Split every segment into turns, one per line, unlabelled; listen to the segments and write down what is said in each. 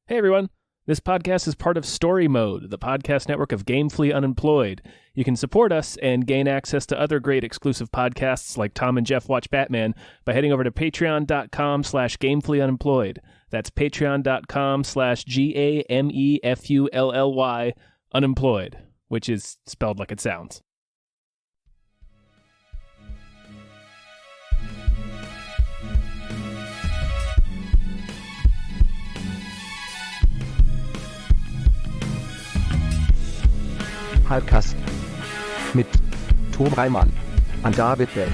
Hey everyone, this podcast is part of Story Mode, the podcast network of Gamefully Unemployed. You can support us and gain access to other great exclusive podcasts like Tom and Jeff Watch Batman by heading over to patreon.com/gamefullyunemployed. That's patreon.com/GAMEFULLY unemployed, which is spelled like it sounds.
Hypecast mit Tom Reimann und David Bell.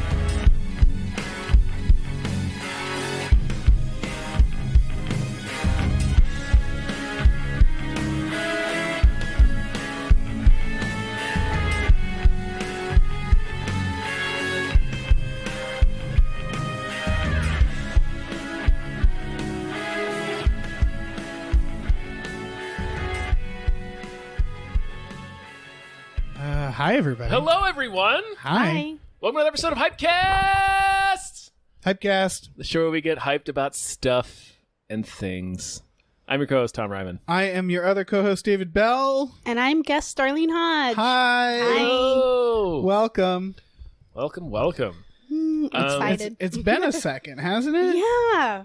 Hi, everybody.
Hello everyone!
Hi.
Welcome to another episode of Hypecast!
Hypecast.
The show where we get hyped about stuff and things. I'm your co-host, Tom Ryman.
I am your other co-host, David Bell.
And I'm guest Starline Hodge.
Hi.
Hello!
Welcome.
Welcome.
Excited.
It's been a second, hasn't it?
Yeah.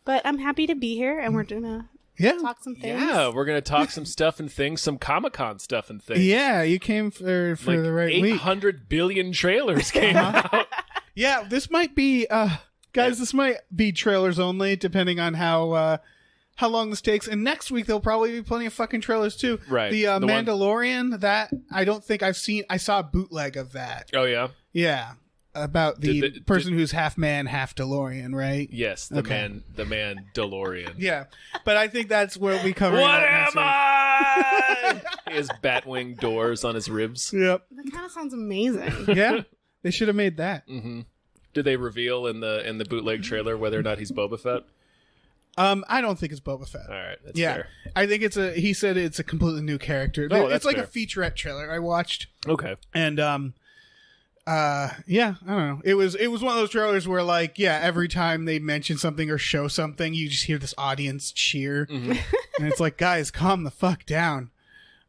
But I'm happy to be here, and we're going to
Yeah.
talk some things.
Yeah, we're going to talk some stuff and things, some Comic-Con stuff and things.
Yeah, you came for
Like
the right week.
800 billion trailers came out.
Yeah, this might be, guys, this might be trailers only, depending on how long this takes. And next week, there'll probably be plenty of fucking trailers, too.
Right.
The
The one-
Mandalorian, that I don't think I've seen. I saw a bootleg of that.
Oh, yeah?
Yeah. About the person who's half man, half DeLorean, right?
Yes, the man DeLorean.
Yeah, but I think that's where we cover.
What am I? He has Batwing doors on his ribs.
Yep.
That kind of sounds amazing.
Yeah, they should have made that.
Mm-hmm. Did they reveal in the bootleg trailer whether or not he's Boba Fett?
I don't think it's Boba Fett.
All right, that's
Yeah,
fair.
I think he said it's a completely new character.
Oh,
It's
that's
like
fair.
a featurette trailer I watched,
Okay.
and yeah, I don't know. It was one of those trailers where, like, yeah, every time they mention something or show something, you just hear this audience cheer,
Mm-hmm.
and it's like, guys, calm the fuck down.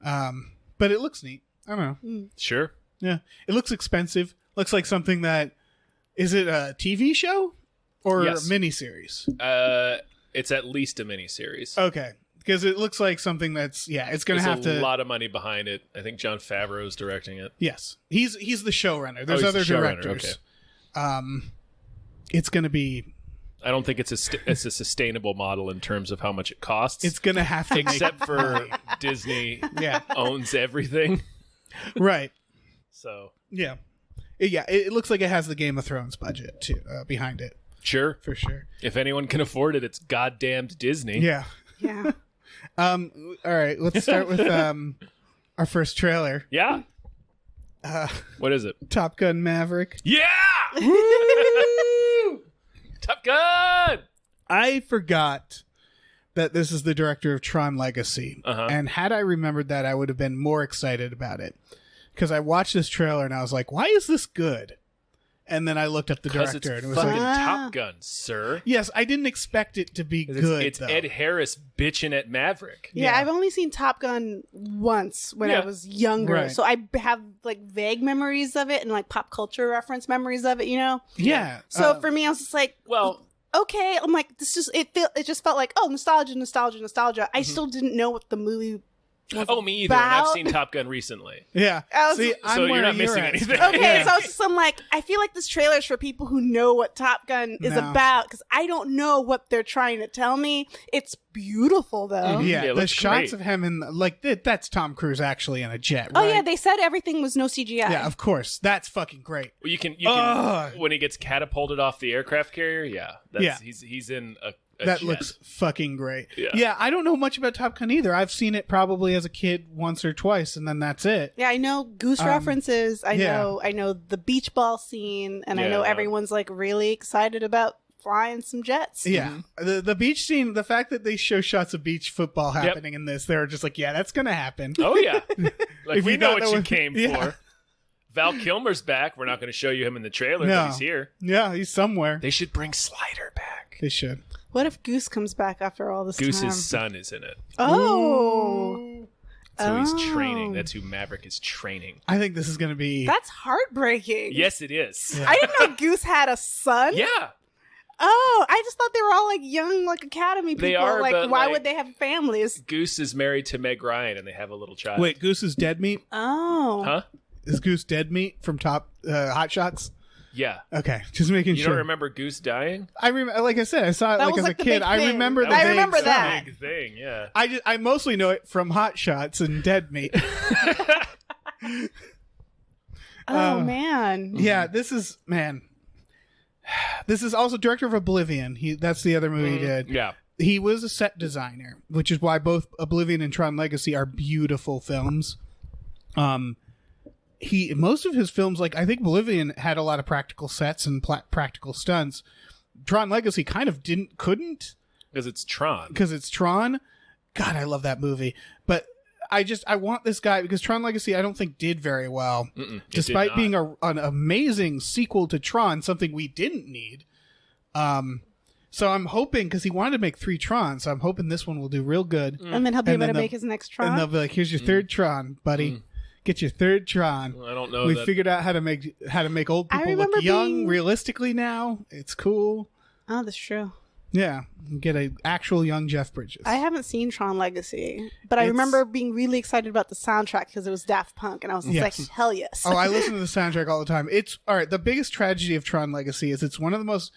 But it looks neat. I don't know.
Sure.
Yeah, it looks expensive. Looks like something that is it a TV show or
Yes.
a miniseries?
It's at least a miniseries.
Okay, because it looks like something that's it's gonna
There's
have
a
to.
lot of money behind it. I think Jon Favreau is directing it.
Yes, he's the showrunner. There's
he's
other
the showrunner,
directors. It's gonna be.
I don't think it's a sustainable model in terms of how much it costs.
It's gonna have to
except
make,
for Disney
yeah,
owns everything.
right.
So
Yeah, It looks like it has the Game of Thrones budget too behind it
sure,
for sure.
if anyone can afford it, it's goddamned Disney.
Yeah.
Yeah.
All right. Let's start with our first trailer.
Yeah. What is it?
Top Gun Maverick.
Yeah. Top Gun.
I forgot that this is the director of Tron Legacy.
Uh-huh.
And had I remembered that, I would have been more excited about it. Because I watched this trailer and I was like, why is this good? And then I looked up the
Because it's
director and it was
fucking
like,
Top Gun, sir.
yes, I didn't expect it to be good.
It's
though.
Ed Harris bitching at Maverick.
Yeah,
Yeah.
I've only seen Top Gun once when
Yeah.
I was younger.
Right.
So I have like vague memories of it and like pop culture reference memories of it, you know?
Yeah.
So for me, I was just like,
Well,
okay. I'm like, it just felt like, oh, nostalgia. I still didn't know what the movie was
me either. And I've
about.
seen Top Gun recently.
yeah.
I was-
See, I'm
So you're
where
not missing
at.
anything.
Okay,
Yeah.
so I was just, I'm like, I feel like this trailer is for people who know what Top Gun is
No.
about because I don't know what they're trying to tell me. It's beautiful though.
Mhm.
Yeah,
Yeah, it
the
looks
shots
great.
of him in that's Tom Cruise actually in a jet.
Oh
right?
yeah, they said everything was no CGI.
yeah, of course. That's fucking great.
Well, you can
Ugh.
when he gets catapulted off the aircraft carrier. Yeah, that's,
Yeah.
He's in a
That
jet.
looks fucking great.
Yeah.
Yeah, I don't know much about Top Gun either. I've seen it probably as a kid once or twice, and then that's it.
Yeah, I know Goose references. I
yeah.
know the beach ball scene, and I know
Yeah.
everyone's like really excited about flying some jets.
Yeah, the beach scene, the fact that they show shots of beach football happening in this, they're just like, yeah, that's gonna happen.
Oh yeah, like
If
we
you
know
thought
what
that
you
was-
came
yeah.
for. Val Kilmer's back. We're not going to show you him in the trailer,
No.
but he's here.
Yeah, he's somewhere.
They should bring Slider back.
They should.
What if Goose comes back after all this time?
Goose's son is in it.
Oh.
That's who he's training. That's who Maverick is training.
I think this is going to be...
That's heartbreaking.
Yes, it is.
Yeah.
I didn't know Goose had a son.
Yeah.
Oh, I just thought they were all like young, like Academy people.
They are,
like,
but,
why
like,
would they have families?
Goose is married to Meg Ryan, and they have a little child.
Wait, Goose is dead meat?
Oh.
Huh?
Is Goose dead meat from Top Hot Shots?
Yeah.
Okay, just making
You
sure.
don't remember Goose dying?
I remember, like I said, I saw it
That
like
was,
as
like,
a
the
kid.
big
I
thing.
remember.
I remember
a
that.
big thing. Yeah.
I mostly know it from Hot Shots and Dead Meat.
Oh, man.
Yeah, this is This is also director of Oblivion. That's the other movie he did.
Yeah.
He was a set designer, which is why both Oblivion and Tron Legacy are beautiful films. Most of his films, like I think Oblivion had a lot of practical sets and practical stunts. Tron Legacy kind of couldn't
Because it's Tron.
because it's Tron. God, I love that movie. But I want this guy because Tron Legacy I don't think did very well, despite being an amazing sequel to Tron, something we didn't need. So I'm hoping, because he wanted to make 3 Trons, so I'm hoping this one will do real good.
And then he'll be able to make his next Tron.
And they'll be like, "Here's your third Tron, buddy. Get your third Tron."
I don't know.
We figured out how to make old people look young realistically now. It's cool.
Oh, that's true.
Yeah, get an actual young Jeff Bridges.
I haven't seen Tron Legacy, but I remember being really excited about the soundtrack because it was Daft Punk, and I was just like, hell yes.
Oh, I listen to the soundtrack all the time. It's all right. The biggest tragedy of Tron Legacy is it's one of the most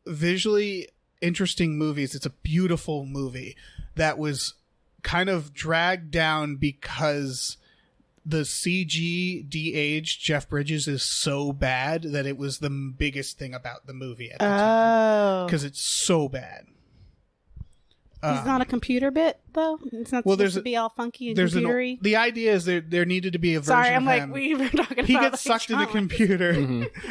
visually interesting movies. It's a beautiful movie that was kind of dragged down because the CG de-aged Jeff Bridges is so bad that it was the biggest thing about the movie at the time. Because it's so bad.
He's not a computer bit, though? It's not supposed to be all funky and computery?
The idea is there needed to be a version
Sorry, I'm
of
like,
him.
we were talking about
He gets sucked in the
Tron
computer,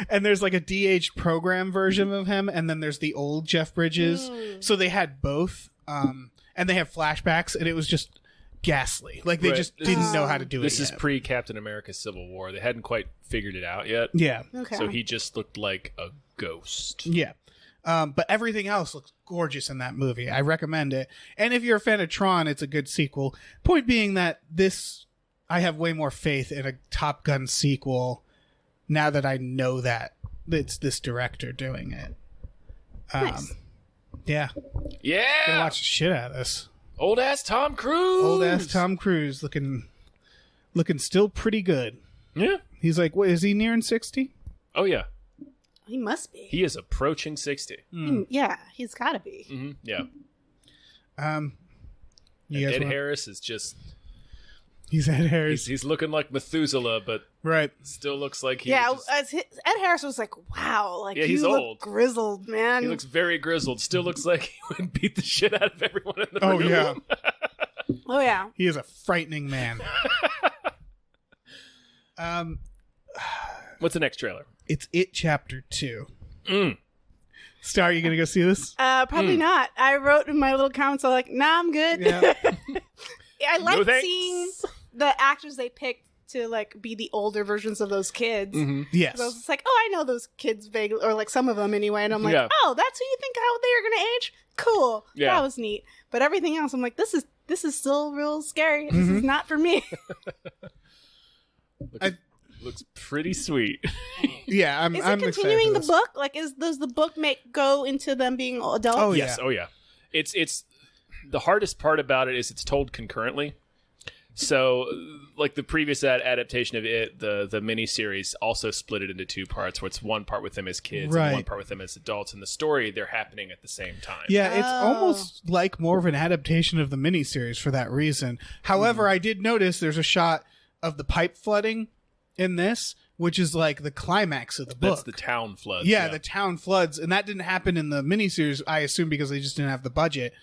and there's like a de-aged program version of him, and then there's the old Jeff Bridges. So they had both, and they have flashbacks, and it was just ghastly. Like they just didn't know how to do it.
This is
yet.
pre-Captain America Civil War. They hadn't quite figured it out yet.
Yeah.
Okay.
So he just looked like a ghost.
Yeah. But everything else looks gorgeous in that movie. I recommend it. And if you're a fan of Tron, it's a good sequel. Point being that I have way more faith in a Top Gun sequel now that I know that it's this director doing it.
Nice.
Yeah.
Yeah.
Gonna watch the shit out of this.
Old ass Tom Cruise.
Old ass Tom Cruise looking still pretty good.
Yeah.
He's like, what, is he nearing 60?
Oh yeah.
He must be.
He is approaching 60.
Yeah, he's got to be.
Mm-hmm. Yeah.
Ed
Harris is just.
He's Ed Harris.
He's looking like Methuselah, but
Right.
still looks like he.
Yeah,
just-
Ed Harris was like, wow, like
Yeah, he's
you look
old.
grizzled, man.
he looks very grizzled. Still looks like he would beat the shit out of everyone in the
Oh,
room.
yeah.
Oh yeah.
He is a frightening man.
What's the next trailer?
It's It Chapter 2. Star, you gonna go see this?
Probably not. I wrote in my little comments, I'm like, nah, I'm good.
Yeah.
I like
No thanks.
seeing the actors they picked to like be the older versions of those kids.
Yes.
So I was just like, oh, I know those kids vaguely, or like some of them anyway. And I'm like,
Yeah.
oh, that's who you think how they are going to age? Cool.
Yeah.
That was neat. But everything else, I'm like, this is still real scary. This is not for me.
Looks pretty sweet.
Yeah, I'm
Is
I'm
it
excited
continuing
for
the
this.
book? Like, does the book go into them being adults?
Oh,
Yes.
yeah.
Oh yeah. It's the hardest part about it is it's told concurrently. So, like the previous adaptation of it, the miniseries also split it into 2 parts, where it's one part with them as kids and one
Right.
part with them as adults. And the story, they're happening at the same time.
Yeah, it's almost like more of an adaptation of the miniseries for that reason. However, I did notice there's a shot of the pipe flooding in this, which is like the climax of the book.
That's the town floods.
Yeah, the town floods, and that didn't happen in the miniseries, I assume, because they just didn't have the budget.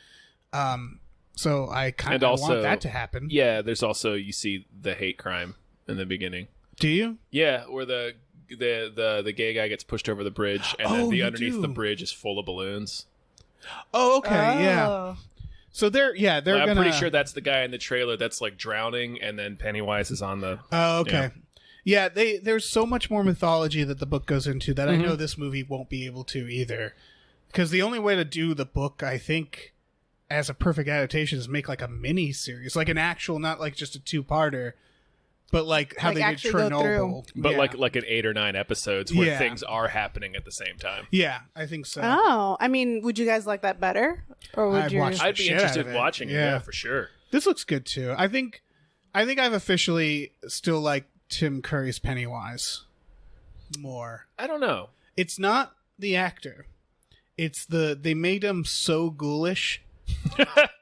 So I kind of want that to happen.
Yeah, there's also, you see the hate crime in the beginning.
Do you?
Yeah, where the gay guy gets pushed over the bridge, and then
you
underneath the
do.
bridge is full of balloons.
Oh, okay, yeah. So they're
I'm
gonna.
pretty sure that's the guy in the trailer that's like drowning, and then Pennywise is on the.
Oh, okay. Yeah, there's so much more mythology that the book goes into that I know this movie won't be able to either. Because the only way to do the book, I think, as a perfect adaptation is make like a mini series, like an actual, not like just a 2-parter, but like how
Like
they did
actually go
Chernobyl.
But
Yeah.
like an 8 or 9 episodes where
Yeah.
things are happening at the same time.
Yeah, I think so.
Oh, I mean, would you guys like that better, or would
I'd
you?
watch
I'd be
shit
interested
out of
in
it.
watching it,
Yeah.
yeah, for sure.
This looks good too. I think I've officially still like Tim Curry's Pennywise more.
I don't know.
It's not the actor. It's they made him so ghoulish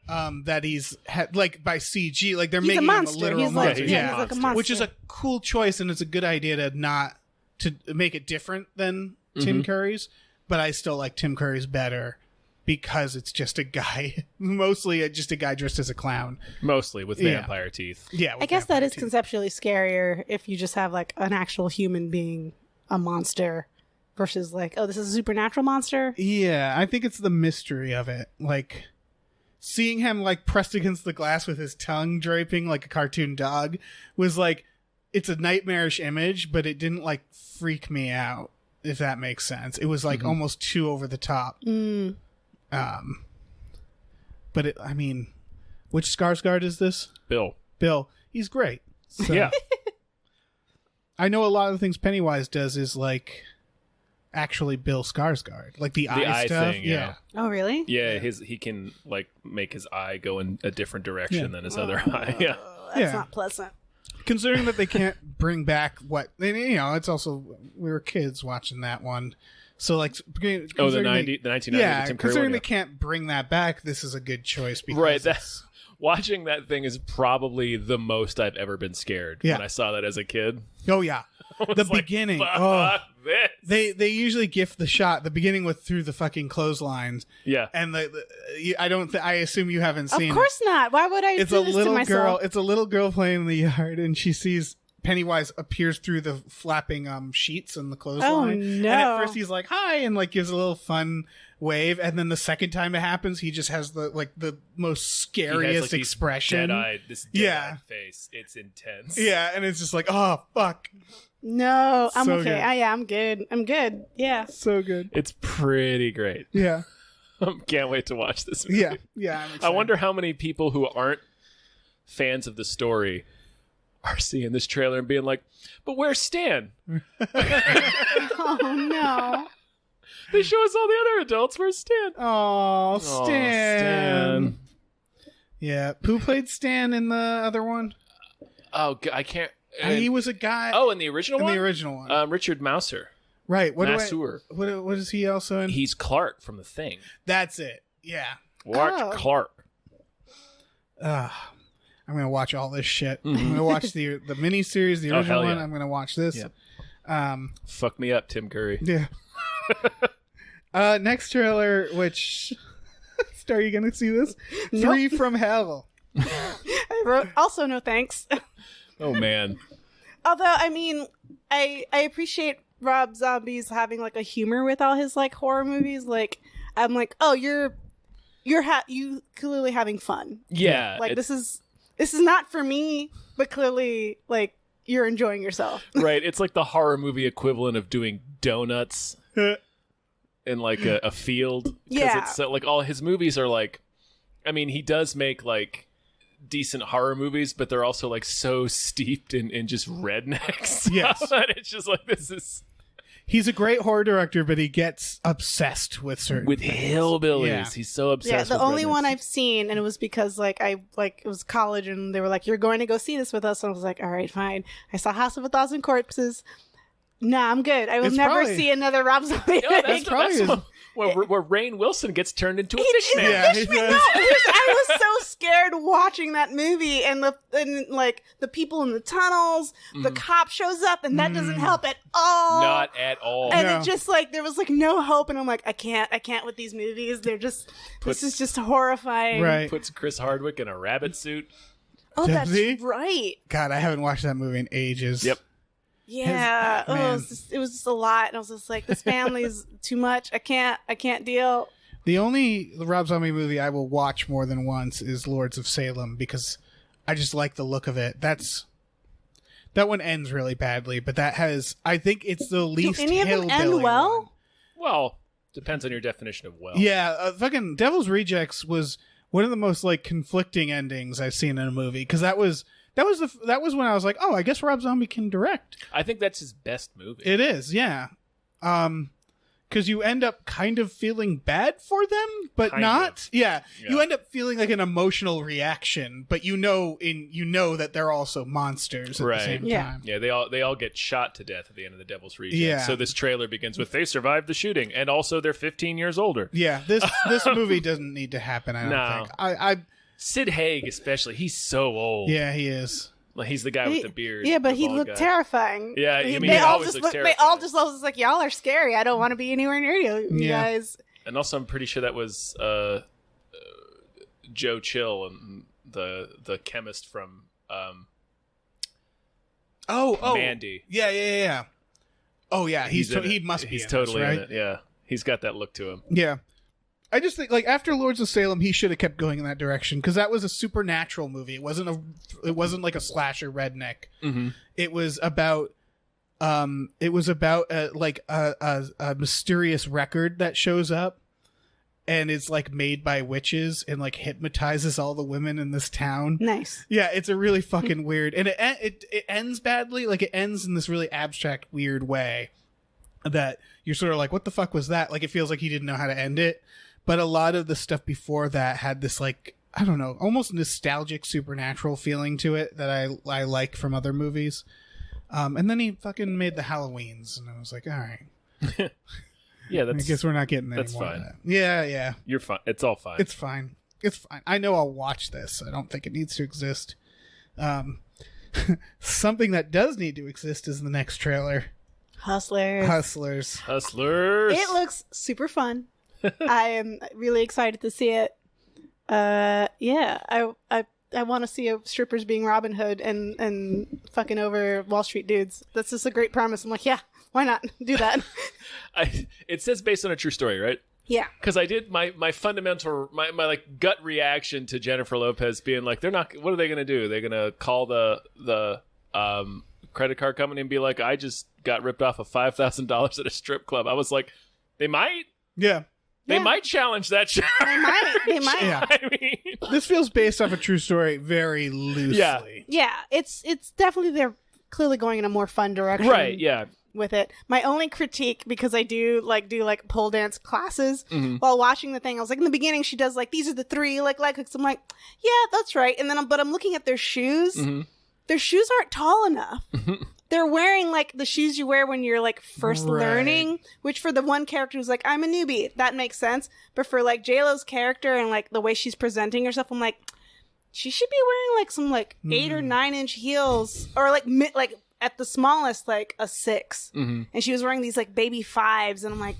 that he's like by CG, like they're
He's a
making
monster.
him a literal
He's like,
monster.
yeah,
he's like a monster.
Which is a cool choice, and it's a good idea to make it different than Tim Curry's. But I still like Tim Curry's better because it's just a guy, mostly just a guy dressed as a clown.
Mostly with
Yeah.
vampire teeth.
Yeah,
I guess that is
teeth.
conceptually scarier if you just have like an actual human being a monster versus like, oh, this is a supernatural monster.
Yeah, I think it's the mystery of it. Like seeing him like pressed against the glass with his tongue draping like a cartoon dog was like, it's a nightmarish image, but it didn't like freak me out, if that makes sense. It was like almost too over the top. But I mean, which Skarsgård is this?
Bill.
He's great. So,
Yeah.
I know a lot of the things Pennywise does is like actually Bill Skarsgård, like the eye stuff.
thing, yeah.
Oh, really?
Yeah, he can like make his eye go in a different direction than his other eye. Yeah.
That's
Yeah.
not pleasant.
Considering that they can't bring back what it's also we were kids watching that one, so like
The
considering
1990
yeah,
Tim Curry
considering
one,
they can't bring that back, this is a good choice because
Right,
it's-
watching that thing is probably the most I've ever been scared
Yeah.
when I saw that as a kid.
oh yeah, the
It's like,
beginning.
Fuck
Oh,
this.
they usually gift the shot the beginning with through the fucking clotheslines,
Yeah.
and I assume you haven't seen.
Of course not. Why would I
It's
do
a
this to
little
myself?
girl. It's a little girl playing in the yard, and she sees Pennywise appears through the flapping sheets and the clothesline.
Oh,
And
no.
at first he's like hi and like gives a little fun wave, and then the second time it happens, he just has the most
He
scariest
has, like, these
expression.
this
Yeah.
dead-eyed face. It's intense.
Yeah, and it's just like oh fuck,
No, I'm
So
okay.
good.
Yeah, I'm good. I'm good. Yeah.
so good.
It's pretty great.
Yeah,
Can't wait to watch this movie.
yeah. I'm
I
excited.
wonder how many people who aren't fans of the story are seeing this trailer and being like, but where's Stan?
Oh no.
They show us all the other adults. Where's Stan?
Oh, Stan.
Stan.
Yeah, who played Stan in the other one?
Oh, I can't.
He was a guy.
Oh, in the original
in
one?
the original one.
Richard Mouser.
Right.
Masur.
What is he also in?
He's Clark from The Thing.
That's it. Yeah.
Watch
Oh.
Clark.
I'm gonna watch all this shit. I'm gonna watch the miniseries, the
Oh,
original
hell
one.
yeah.
I'm gonna watch this.
Yep. Fuck me up, Tim Curry.
Yeah. Next trailer, which are you gonna see this? Three from Hell.
I wrote also no thanks.
Oh, man.
Although, I mean, I appreciate Rob Zombie's having like a humor with all his like horror movies. Like, I'm like, oh, you clearly having fun.
Yeah.
Like this is not for me, but clearly like you're enjoying yourself.
Right. It's like the horror movie equivalent of doing donuts in like a field. 'Cause
Yeah.
It's so, like all his movies are like, I mean, he does make like decent horror movies, but they're also like so steeped in just rednecks.
Yes.
That it's just like, this is
He's a great horror director, but he gets obsessed with certain
with hillbillies.
Yeah.
He's so obsessed.
Yeah, the
with
only
rednecks.
one I've seen, and it was because like it was college, and they were like, "You're going to go see this with us," and I was like, "All right, fine." I saw House of a Thousand Corpses. Nah, I'm good. I will
It's
never
probably-
see another Rob Zombie.
No, that's
probably
that's
his-
where Rainn Wilson gets turned into a
He
fish
is
man.
Yeah,
a fish
he
man.
does.
No, I was so scared watching that movie, and like the people in the tunnels. The cop shows up, and that doesn't help at all.
Not at all.
And
No.
it just like there was like no hope, and I'm like, I can't with these movies. They're just
Puts-
this is just horrifying.
Right.
Puts Chris Hardwick in a rabbit suit.
Oh,
Does
that's
he?
right.
God, I haven't watched that movie in ages.
Yep.
Yeah.
Man.
It was just a lot, and I was just like, this family's too much. I can't deal.
The only Rob Zombie movie I will watch more than once is Lords of Salem because I just like the look of it. That one ends really badly, but I think it's the least
Do any of them
hillbilly
end well?
one.
Well, Depends on your definition of well.
Yeah, fucking Devil's Rejects was one of the most like conflicting endings I've seen in a movie, because that was when I was like, oh, I guess Rob Zombie can direct.
I think that's his best movie.
It is, yeah. Because you end up kind of feeling bad for them, but
Kind
not.
of.
Yeah,
Yeah.
you end up feeling like an emotional reaction, but you know that they're also monsters at
Right.
the same
Yeah.
time.
Yeah, they all get shot to death at the end of the Devil's Rejects.
Yeah.
So this trailer begins with they survived the shooting, and also they're 15 years older.
Yeah, this movie doesn't need to happen. I don't
No.
think. I
Sid Haig, especially, he's so old.
yeah, he is.
Like, he's the guy with the beard.
Yeah, but
the
he
bald
looked
guy.
terrifying.
Yeah, I mean, he
they all
always
just
looks
They all
terrifying.
just was like, y'all are scary. I don't want to be anywhere near you
Yeah.
guys.
And also, I'm pretty sure that was Joe Chill, and the chemist from
Oh,
Mandy.
Yeah. Oh yeah, he must be.
He's
in
totally
this, right?
in it. Yeah, he's got that look to him.
Yeah. I just think, like, after Lords of Salem, he should have kept going in that direction, because that was a supernatural movie. It wasn't like a slasher redneck.
Mm-hmm.
It was about like a mysterious record that shows up and is like made by witches and like hypnotizes all the women in this town.
Nice.
Yeah, it's a really fucking weird, and it ends badly. Like, it ends in this really abstract, weird way that you're sort of like, what the fuck was that? Like, it feels like he didn't know how to end it. But a lot of the stuff before that had this, like, I don't know, almost nostalgic supernatural feeling to it that I like from other movies. And then he fucking made the Halloweens, and I was like, all right.
Yeah,
I guess we're not getting any
that's
more
fine.
of that. Yeah.
You're fine. It's all fine.
It's fine. I know I'll watch this. I don't think it needs to exist. Something that does need to exist is the next trailer.
Hustlers.
Hustlers.
It looks super fun. I am really excited to see it. Yeah, I want to see strippers being Robin Hood and fucking over Wall Street dudes. That's just a great premise. I'm like, yeah, why not do that?
It says based on a true story, right?
Yeah.
Because I did my fundamental my like gut reaction to Jennifer Lopez being like, they're not. What are they going to do? They're going to call the credit card company and be like, I just got ripped off of $5,000 at a strip club. I was like, they might.
Yeah.
They might challenge that shit.
They might.
Yeah.
I mean,
This feels based off a true story very loosely.
Yeah, it's definitely, they're clearly going in a more fun direction.
right? Yeah.
With it. My only critique, because I do pole dance classes, while watching the thing, I was like, in the beginning she does like, these are the three like hooks. I'm like, yeah, that's right. And then I'm looking at their shoes. Their shoes aren't tall enough. They're wearing like the shoes you wear when you're like first learning, which for the one character who's like, I'm a newbie, that makes sense. But for like JLo's character and like the way she's presenting herself, I'm like, she should be wearing like some like 8 or 9 inch heels, or like at the smallest like a 6. And she was wearing these like baby 5s, and I'm like,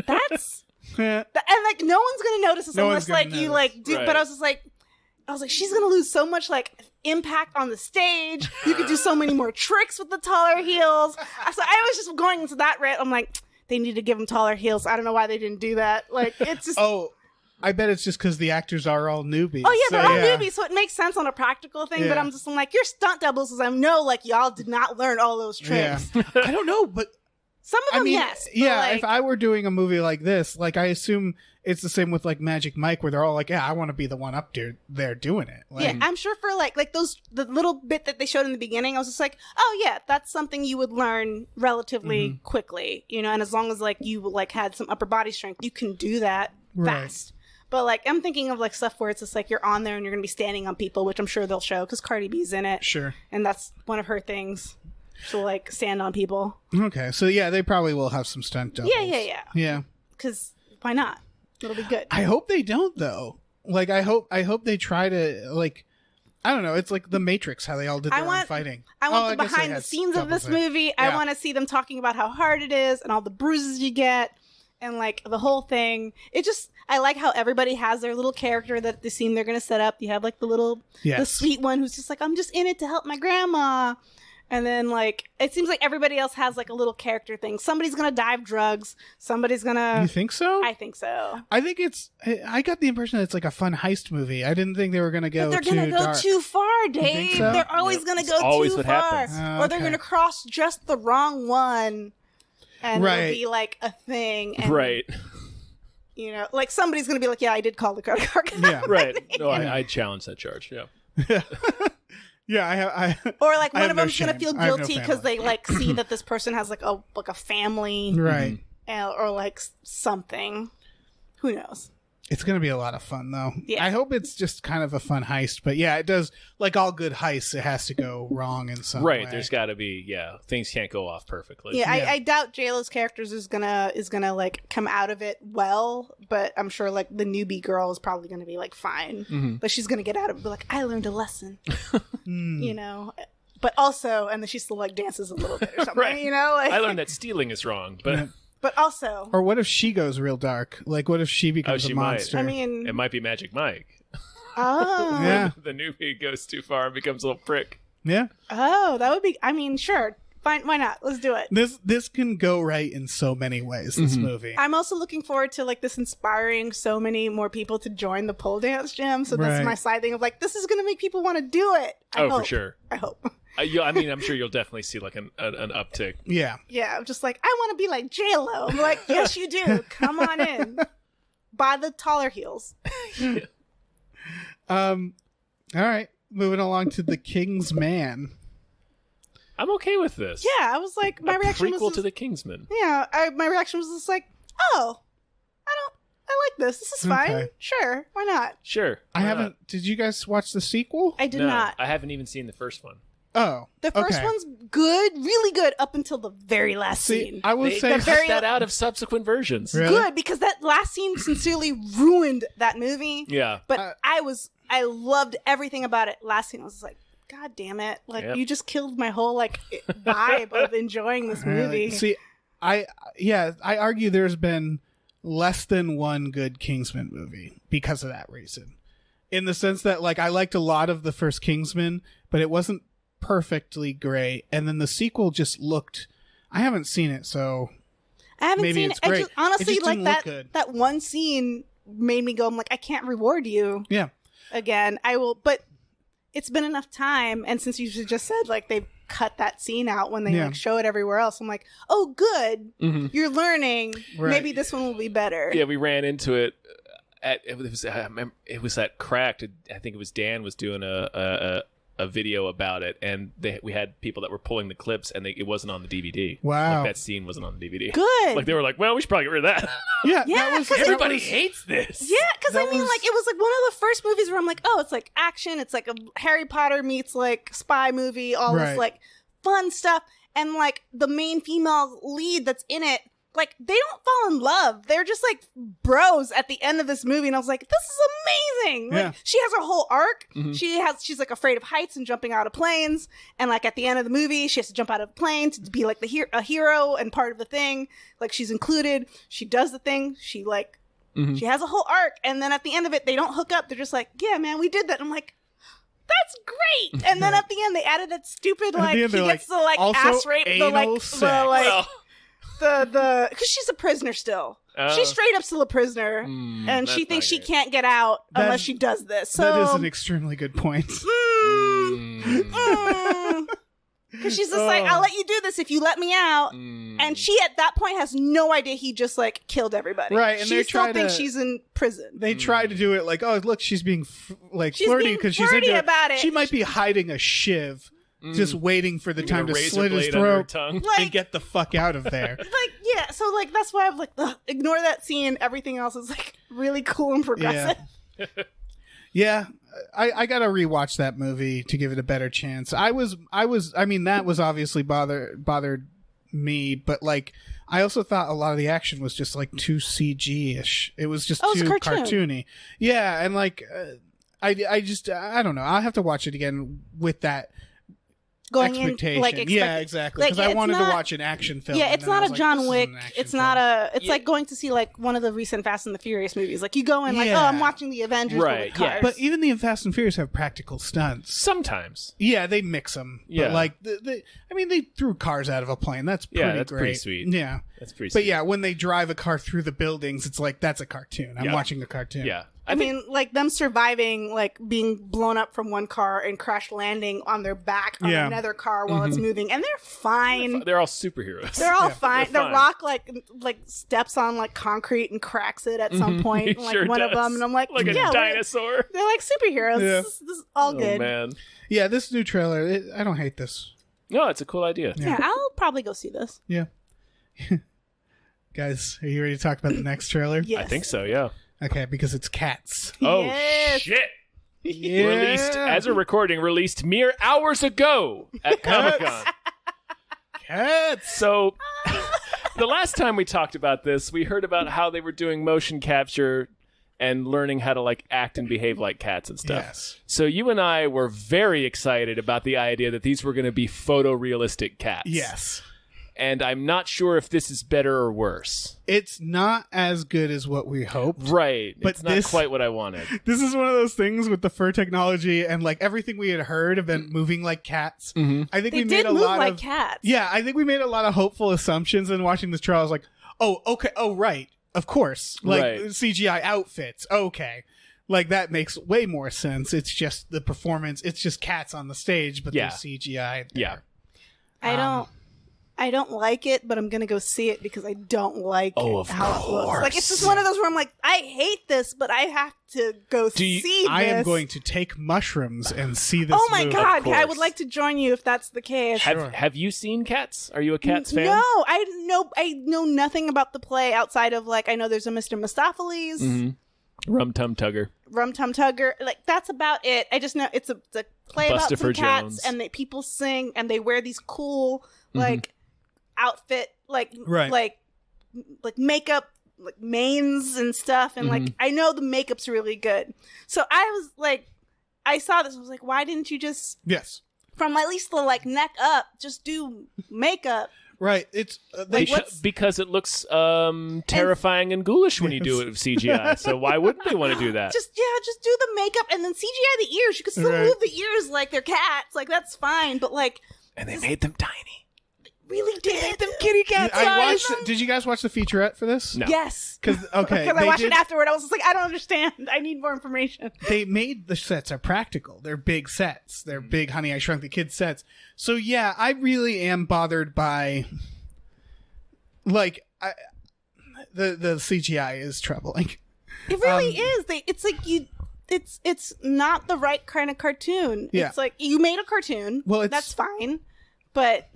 that's and like no one's gonna notice this unless like you like do.
Right.
But I was like, she's gonna lose so much like impact on the stage. You could do so many more tricks with the taller heels. So I was just going into that rant. I'm like, they need to give them taller heels. I don't know why they didn't do that. Like, it's just.
I bet it's just because the actors are all newbies.
Oh yeah, they're all newbies, so it makes sense on a practical thing.
Yeah.
But I'm like, you're stunt doubles, because I know like y'all did not learn all those tricks.
Yeah. I don't know, but
Some of them, yes. But
yeah.
like,
If I were doing a movie like this, like, I assume it's the same with like Magic Mike, where they're all like, yeah, I want to be the one up there doing it. Like,
yeah, I'm sure for like the little bit that they showed in the beginning, I was just like, oh yeah, that's something you would learn relatively quickly, you know. And as long as like you like had some upper body strength, you can do that fast. But like, I'm thinking of like stuff where it's just like you're on there and you're gonna be standing on people, which I'm sure they'll show because Cardi B's in it.
Sure.
And that's one of her things. She'll like stand on people.
Okay, so yeah, they probably will have some stunt doubles. Yeah.
Because why not? It'll be good.
I hope they don't though. Like, I hope they try to, like, I don't know. It's like The Matrix, how they all did their own fighting.
I want the
guess they
behind the
had
scenes of this
doubles there.
movie.
Yeah.
I want to see them talking about how hard it is and all the bruises you get and like the whole thing. I like how everybody has their little character that they seem they're going to set up. You have like the sweet one who's just like, I'm just in it to help my grandma. And then like, it seems like everybody else has like a little character thing. Somebody's going to die of drugs. Somebody's going to...
You think so?
I think so.
I think I got the impression that it's like a fun heist movie. I didn't think they were going to go
But they're going to go
dark.
too far, Dave.
think so?
They're always going to go
always
too
what
far.
happens.
Or they're going to cross just the wrong one. And
Right.
it'll be like a thing. And
Right.
You know, like somebody's going to be like, yeah, I did call the credit card company.
Yeah.
Right. No, I challenge that charge. Yeah.
Yeah, I
Or like
I
one
have
of
no
them's going to
shame.
feel
I have no
guilty because
family.
they like see that this person has like a family
right.
or like something. Who knows?
It's going to be a lot of fun, though.
Yeah.
I hope it's just kind of a fun heist. But yeah, it does. Like all good heists, it has to go wrong in some way.
Right. There's got to be, things can't go off perfectly.
Yeah,
Yeah.
I doubt JLo's characters is gonna like come out of it well, but I'm sure like the newbie girl is probably gonna be like fine, but she's gonna get out of it, be like, I learned a lesson, you know. But also, and then she still like dances a little bit or something,
Right.
you know. Like,
I learned that stealing is wrong, but
but also,
Or what if she goes real dark? Like, what if she becomes
she
a
might.
monster?
I mean,
it might be Magic Mike.
oh,
Yeah.
The newbie goes too far and becomes a little prick.
Yeah.
oh, that would be. I mean, sure, fine, why not? Let's do it.
This can go right in so many ways, this movie.
I'm also looking forward to like this inspiring so many more people to join the pole dance gym. So that's
Right.
my side thing of like, this is gonna make people want to do it. I
For
hope.
sure.
I hope.
I mean, I'm sure you'll definitely see like an uptick.
Yeah.
Yeah, I'm just like, I want to be like JLo. I'm like, yes, you do. Come on in. Buy the taller heels.
All right. Moving along to The King's Man.
I'm okay with this.
Yeah, I was like, my
a
reaction
prequel
was
to
just,
The Kingsman.
yeah, my reaction was just like, oh, I like this. This is fine.
Okay.
Sure, why not?
Sure.
I
why
haven't.
not?
Did you guys watch the sequel?
I did
No,
not.
I haven't even seen the first one.
Oh.
The first
okay.
one's good, really good, up until the very last
See,
scene.
I will
They
say.
cut
very-
that out of subsequent versions.
Really?
Good, because that last scene sincerely ruined that movie.
Yeah.
But I loved everything about it. Last scene, I was like, God damn it! Like
Yep.
you just killed my whole like vibe of enjoying this movie.
See, I argue there's been less than one good Kingsman movie because of that reason. In the sense that like I liked a lot of the first Kingsman, but it wasn't perfectly great, and then the sequel just looked. I haven't seen it, so
I haven't
maybe
seen
it's
it. I
great.
just, honestly,
It just
like
didn't look
that.
good.
That one scene made me go. I'm like, I can't reward you
yeah.
again. I will, but it's been enough time, and since you just said like they cut that scene out when they
Yeah.
like show it everywhere else, I'm like, oh, good,
Mm-hmm.
you're learning.
Right.
Maybe this one will be better.
Yeah, we ran into it. It was at Cracked. I think it was Dan was doing a video about it, and we had people that were pulling the clips, and it wasn't on the DVD.
Wow.
Like that scene wasn't on the DVD.
Good.
Like they were like, well, we should probably get rid of that.
Yeah,
Yeah,
that was
'cause
Everybody
that was-
hates this.
Yeah, because I
That
mean,
was-
like, it was like one of the first movies where I'm like, oh, it's like action. It's like a Harry Potter meets like spy movie, all
Right.
this like fun stuff. And like the main female lead that's in it, like they don't fall in love. They're just like bros at the end of this movie. And I was like, this is amazing. Like
Yeah.
she has her whole arc.
Mm-hmm.
She's like afraid of heights and jumping out of planes. And like at the end of the movie, she has to jump out of a plane to be like a hero and part of the thing. Like she's included. She does the thing. She like,
Mm-hmm.
she has a whole arc, and then at the end of it, they don't hook up. They're just like, "Yeah, man, we did that." I'm like, "That's great!" And then at the end, they added that stupid like
the end,
he
they're
gets the like
also
ass rape, the
anal
like
sex.
the like
Well,
the because she's a prisoner still.
Oh.
She's straight up still a prisoner, and she
that's
thinks
not
she
great.
can't get out
That-
unless she does this. So
that is an extremely good point.
because she's just like, "I'll let you do this if you let me out." And she at that point has no idea he just like killed everybody.
Right, and
she
they
still
try
thinks
to-
she's in prison.
They try to do it like, oh, look, she's being
She's
flirty
being
because she's
flirty
into
about it.
She might be hiding a shiv, just waiting for the time to
razor
slit his
blade under her
throat
tongue.
Like-
and get the fuck out of there.
Like, yeah, so like that's why I'm like, ugh, ignore that scene. Everything else is like really cool and progressive.
Yeah, I gotta rewatch that movie to give it a better chance. I mean, that was obviously bothered me, but like I also thought a lot of the action was just like too CG-ish. It was just
Oh, it's
too
a cartoon.
cartoony. I don't know. I'll have to watch it again with that
Going in
expectation.
like
Yeah, exactly. Because
like,
I
it's
wanted to
not-
watch an action film.
Yeah,
and
it's
then I
not
was
a
like,
John
this is
Wick.
an action
It's
film.
not a. It's like going to see like one of the recent Fast and the Furious movies. Like you go in like,
Yeah.
oh, I'm watching the Avengers
Right,
with
yeah.
cars.
But even the Fast and Furious have practical stunts.
Sometimes.
Yeah, they mix them.
Yeah.
But like, they threw cars out of a plane. That's pretty
Yeah, that's
great.
pretty sweet.
Yeah.
That's pretty
But
sweet.
yeah, when they drive a car through the buildings, it's like, that's a cartoon. I'm
Yeah.
watching a cartoon.
Yeah.
I mean, like them surviving, like being blown up from one car and crash landing on their back on another car while it's moving, and they're fine.
They're all superheroes.
They're all fine. The Rock like steps on like concrete and cracks it at some point. Like
sure
one of them, and I'm like
a dinosaur.
They're like superheroes.
Yeah.
This is all good.
Man.
Yeah, this new trailer, I don't hate this.
No, it's a cool idea.
Yeah, I'll probably go see this.
Yeah. Guys, are you ready to talk about the next trailer?
Yes.
I think so, yeah.
Okay, because it's Cats.
Oh,
Yes.
shit.
Yeah.
Released, as a recording, released mere hours ago at Comic-Con.
Cats!
So, the last time we talked about this, we heard about how they were doing motion capture and learning how to, like, act and behave like cats and stuff.
Yes.
So you and I were very excited about the idea that these were going to be photorealistic cats.
Yes.
And I'm not sure if this is better or worse.
It's not as good as what we hoped.
Right.
But
it's not quite what I wanted.
This is one of those things with the fur technology and like everything we had heard of them moving like cats.
Mm-hmm.
I think
They
we
did
made a
move
lot
like
of
cats.
Yeah, I think we made a lot of hopeful assumptions in watching this trial. I was like, oh, okay, oh, right, of course, like
Right.
CGI outfits, okay, like that makes way more sense. It's just the performance. It's just cats on the stage, but
Yeah.
there's CGI.
Yeah.
I don't like it, but I'm gonna go see it because I don't like
Oh, of
how it looks. Like it's
course.
just one of those where I'm like, I hate this, but I have to go see this.
I am going to take mushrooms and see this.
Oh my
movie.
god!
Of
I would
course.
like to join you if that's the case.
Have you seen Cats? Are you a Cats fan?
No, I know nothing about the play outside of like I know there's a Mr. Mistopheles,
Mm-hmm. Rum Tum Tugger.
Rum Tum Tugger. Like that's about it. I just know it's a play about some
Bustopher
cats,
Jones.
and people sing and they wear these cool like outfit like makeup like manes and stuff, and like I know the makeup's really good. So I was like, I saw this, I was like, why didn't you just
Yes.
from at least the like neck up just do makeup?
Right. It's
Because it looks terrifying and ghoulish when you do it with CGI. So why wouldn't they want to do that?
Just do the makeup and then CGI the ears. You can still
Right.
move the ears like they're cats. Like that's fine. But like
And they made them tiny.
really did
Them kitty cats.
I watched. Did you guys watch the featurette for this?
No.
Yes.
Because
Because I
they
watched
did-
it afterward. I was just like, I don't understand. I need more information.
They made the sets are practical. They're big sets. They're big Honey I Shrunk the Kids sets. So yeah, I really am bothered by like the CGI is troubling.
It really is. It's like you. It's not the right kind of cartoon.
Yeah.
It's like you made a cartoon.
Well,
that's fine, but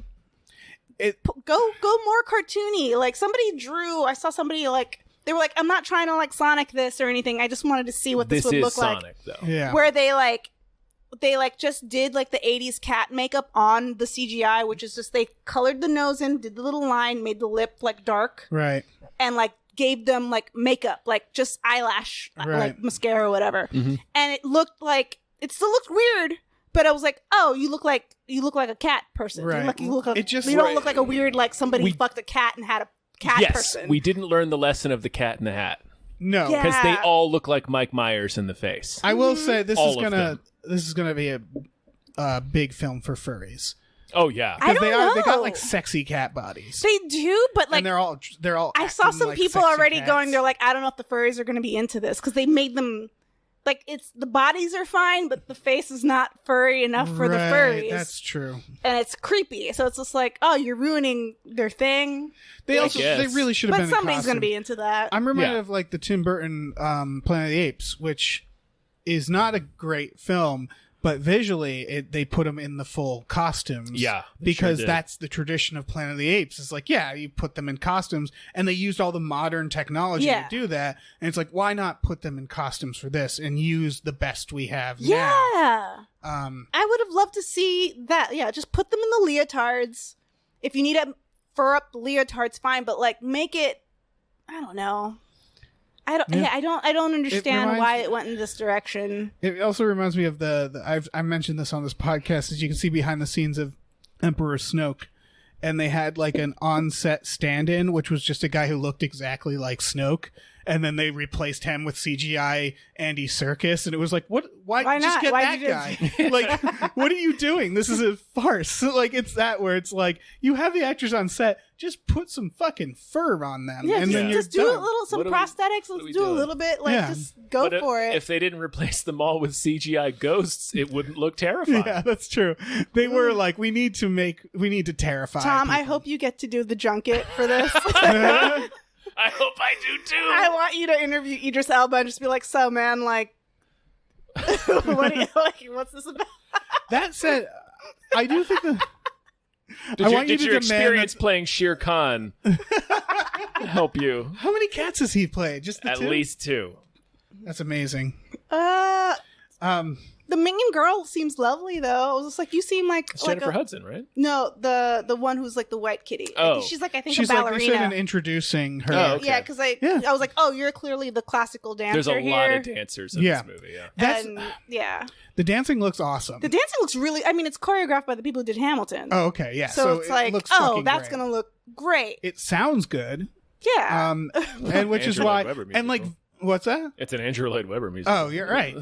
It
go more cartoony. Like somebody drew. I saw somebody like they were like, I'm not trying to like Sonic this or anything. I just wanted to see what this
This
would
is
look
Sonic,
like.
though.
yeah.
Where they just did like the 80s cat makeup on the CGI, which is just they colored the nose in, did the little line, made the lip like dark,
Right.
and like gave them like makeup, like just eyelash,
Right.
like mascara or whatever.
Mm-hmm.
And it looked like it still looked weird, but I was like, oh, you look like a cat person.
Right.
You look like,
It just-
you don't
right.
look like a weird like somebody fucked a cat and had a cat
Yes,
person.
we didn't learn the lesson of the Cat in the Hat.
No.
Yeah.
Because they all look like Mike Myers in the face.
I will say this
All
is
of
gonna be a big film for furries.
Oh, yeah.
I don't
They got
know.
like sexy cat bodies.
They do, but like
and they're all
I saw
acting
some
like
people
sexy
already
cats.
going, they're like, I don't know if the furries are going to be into this because they made them like it's the bodies are fine, but the face is not furry enough for the
Right,
furries.
That's true.
And it's creepy. So it's just like, oh, you're ruining their thing.
They
guess.
really should have
But
been in
somebody's going
costume.
to be into that.
I'm reminded
Yeah.
of like the Tim Burton Planet of the Apes, which is not a great film, but visually they put them in the full costumes.
Yeah, they
because
sure did.
that's the tradition of Planet of the Apes. It's like, yeah, you put them in costumes, and they used all the modern technology
Yeah.
to do that. And it's like, why not put them in costumes for this and use the best we have now?
Yeah. I would have loved to see that. Yeah, just put them in the leotards. If you need to fur up the leotards, fine, but like make it. I don't know. I don't understand
reminds-
why it went in this direction.
It also reminds me of I mentioned this on this podcast, as you can see behind the scenes of Emperor Snoke, and they had like an on-set stand-in, which was just a guy who looked exactly like Snoke, and then they replaced him with CGI Andy Serkis, and it was like, what? Why
Why
just
not?
get
Why'd
that
you
guy? Like, what are you doing? This is a farce. Like, it's that where it's like you have the actors on set, just put some fucking fur on them,
Yeah,
and then you're
just do
done.
some
What are we-
prosthetics.
what are we
Let's do a
doing?
little bit. Like,
Yeah.
just go
But
for it.
If they didn't replace them all with CGI ghosts, it wouldn't look terrifying.
Yeah, that's true. They were like, we need to terrify
Tom, I
people.
hope you get to do the junket for this.
I hope I do too.
I want you to interview Idris Elba and just be like, so man, like, what do you like? What's this about?
That said, I do think that.
Did,
I want you
did
to
your
demand
experience
that-
playing Shere Khan help you?
How many cats has he played? Just the
At
two?
least 2.
That's amazing.
The Minion girl seems lovely though. I was just like, you seem like
It's
like
Jennifer
a,
Hudson, right?
no, the one who's like the white kitty.
Oh.
She's like I think
She's
a
like they said
ballerina.
in introducing her.
Oh, okay.
Yeah, because I was like, oh, you're clearly the classical dancer.
There's a
here.
lot of dancers in
Yeah.
this movie. Yeah.
That's
And yeah,
the dancing looks awesome.
the dancing looks really. I mean, it's choreographed by the people who did Hamilton.
Oh, okay, yeah.
so it's
it
like,
looks
oh,
fucking
that's
great.
gonna look great.
It sounds good.
Yeah.
And which is
Andrew
why,
Lloyd Webber
and like,
musical.
what's that?
It's an Andrew Lloyd Webber musical.
Oh, you're right.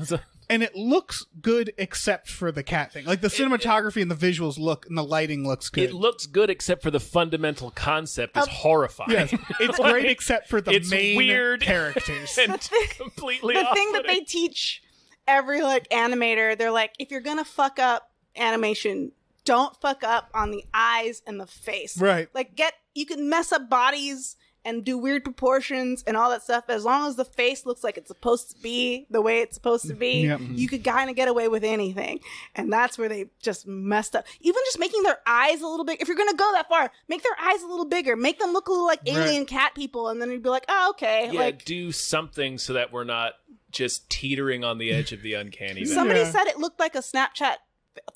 And it looks good except for the cat thing. Like the cinematography and the visuals look, and the lighting looks good.
It looks good except for the fundamental concept is horrifying.
Yes, it's
Like,
great except for the
it's
main
weird
characters.
and completely
the thing that
off-putting.
they teach every like animator, they're like, if you're gonna fuck up animation, don't fuck up on the eyes and the face.
Right.
Like you can mess up bodies and do weird proportions and all that stuff. As long as the face looks like it's supposed to be the way it's supposed to be,
Yep.
you could kind of get away with anything. And that's where they just messed up. Even just making their eyes a little big. If you're going to go that far, make their eyes a little bigger. Make them look a little like alien cat people. And then you'd be like, oh, okay.
Yeah,
like
do something so that we're not just teetering on the edge of the uncanny. valley.
somebody
Yeah.
said it looked like a Snapchat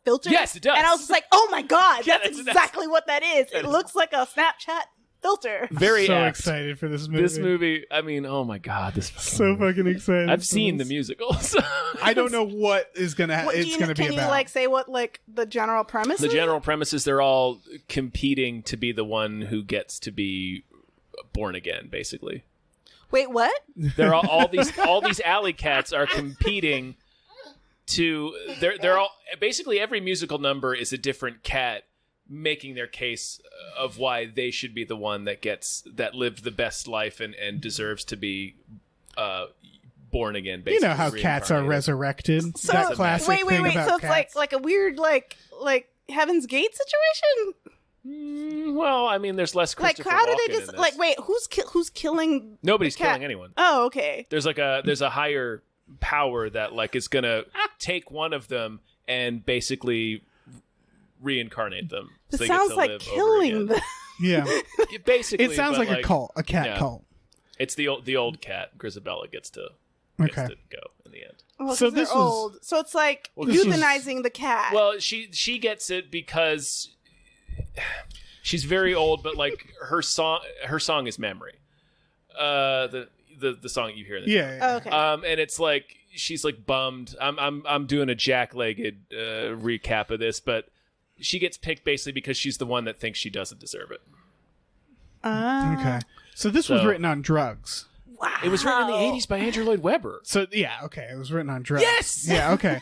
filter.
Yes, it does.
And I was just like, oh my God,
Yeah,
that's
that's-
exactly what that is. It looks like a Snapchat filter.
Very
so
apt.
excited for this movie.
This movie, I mean, oh my god, this fucking
So
movie.
fucking excited.
I've
for
seen the
this.
musicals.
I don't know what is gonna.
What,
It's gonna be
can
about.
you like say what like the general premise?
The
is?
general premise is they're all competing to be the one who gets to be born again, basically.
Wait, what?
They're all these alley cats are competing to they're all basically every musical number is a different cat making their case of why they should be the one that lived the best life and deserves to be born again. Basically,
You know how cats are
reincarnated.
resurrected.
So
that classic
wait.
thing about
So it's
cats.
like a weird like Heaven's Gate situation.
Well, I mean, there's less
Like
Christopher
how do
Walken
they just
in this.
like wait? Who's killing?
Nobody's
the cat?
killing anyone.
Oh, okay.
There's a higher power that like is gonna take one of them and basically reincarnate them. So
It
they get to
like
live over
killing
again.
them.
yeah,
Basically,
it sounds
but,
like a cult, a cat
yeah.
cult.
It's the old cat. Grisabella gets to
Okay.
go in the end.
Well,
So
so they're
this was-
old. So it's like
Well,
this was-
euthanizing the cat.
Well, she gets it because she's very old, but like her song is Memory. The song you hear in the
Yeah.
Oh, okay.
and it's like she's like bummed. I'm doing a jack-legged recap of this, but she gets picked basically because she's the one that thinks she doesn't deserve it.
Okay. So this was
So-
written on drugs.
Wow.
It was written in the 80s by Andrew Lloyd Webber.
So yeah, okay, it was written on drugs.
Yes!
Yeah. Okay.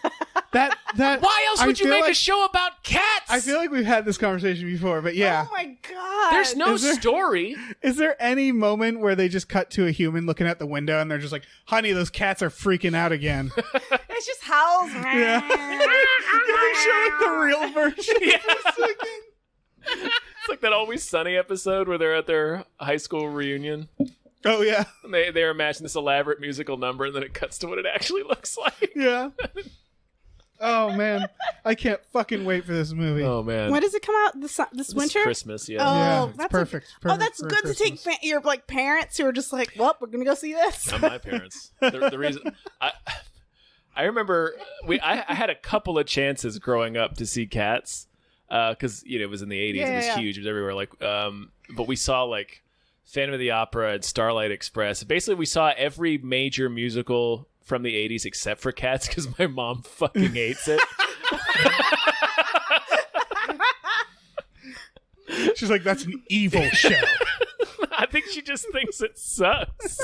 That.
Why else
I
would you
feel
make
like-
a show about cats?
I feel like we've had this conversation before, but yeah.
Oh my God.
there's no
Is there-
story.
Is there any moment where they just cut to a human looking at the window and they're just like, "Honey, those cats are freaking out again"?
It's just howls.
Yeah. They show like the real version.
It's like that Always Sunny episode where they're at their high school reunion.
Oh yeah,
And they imagine this elaborate musical number, and then it cuts to what it actually looks like.
yeah. Oh man, I can't fucking wait for this movie.
Oh man,
When does it come out? This
This
winter?
Christmas, yeah.
Oh,
Yeah, it's
that's
perfect.
Oh,
Perfect
that's
for
good to take
Christmas.
your like parents who are just like, well, we're gonna go see this.
Not my parents. The reason I remember I had a couple of chances growing up to see Cats because it was in the 80s. It was
Yeah.
huge. It was everywhere. Like, but we saw like Phantom of the Opera and Starlight Express. Basically, we saw every major musical from the 80s except for Cats because my mom fucking hates it.
She's like, "That's an evil show."
I think she just thinks it sucks.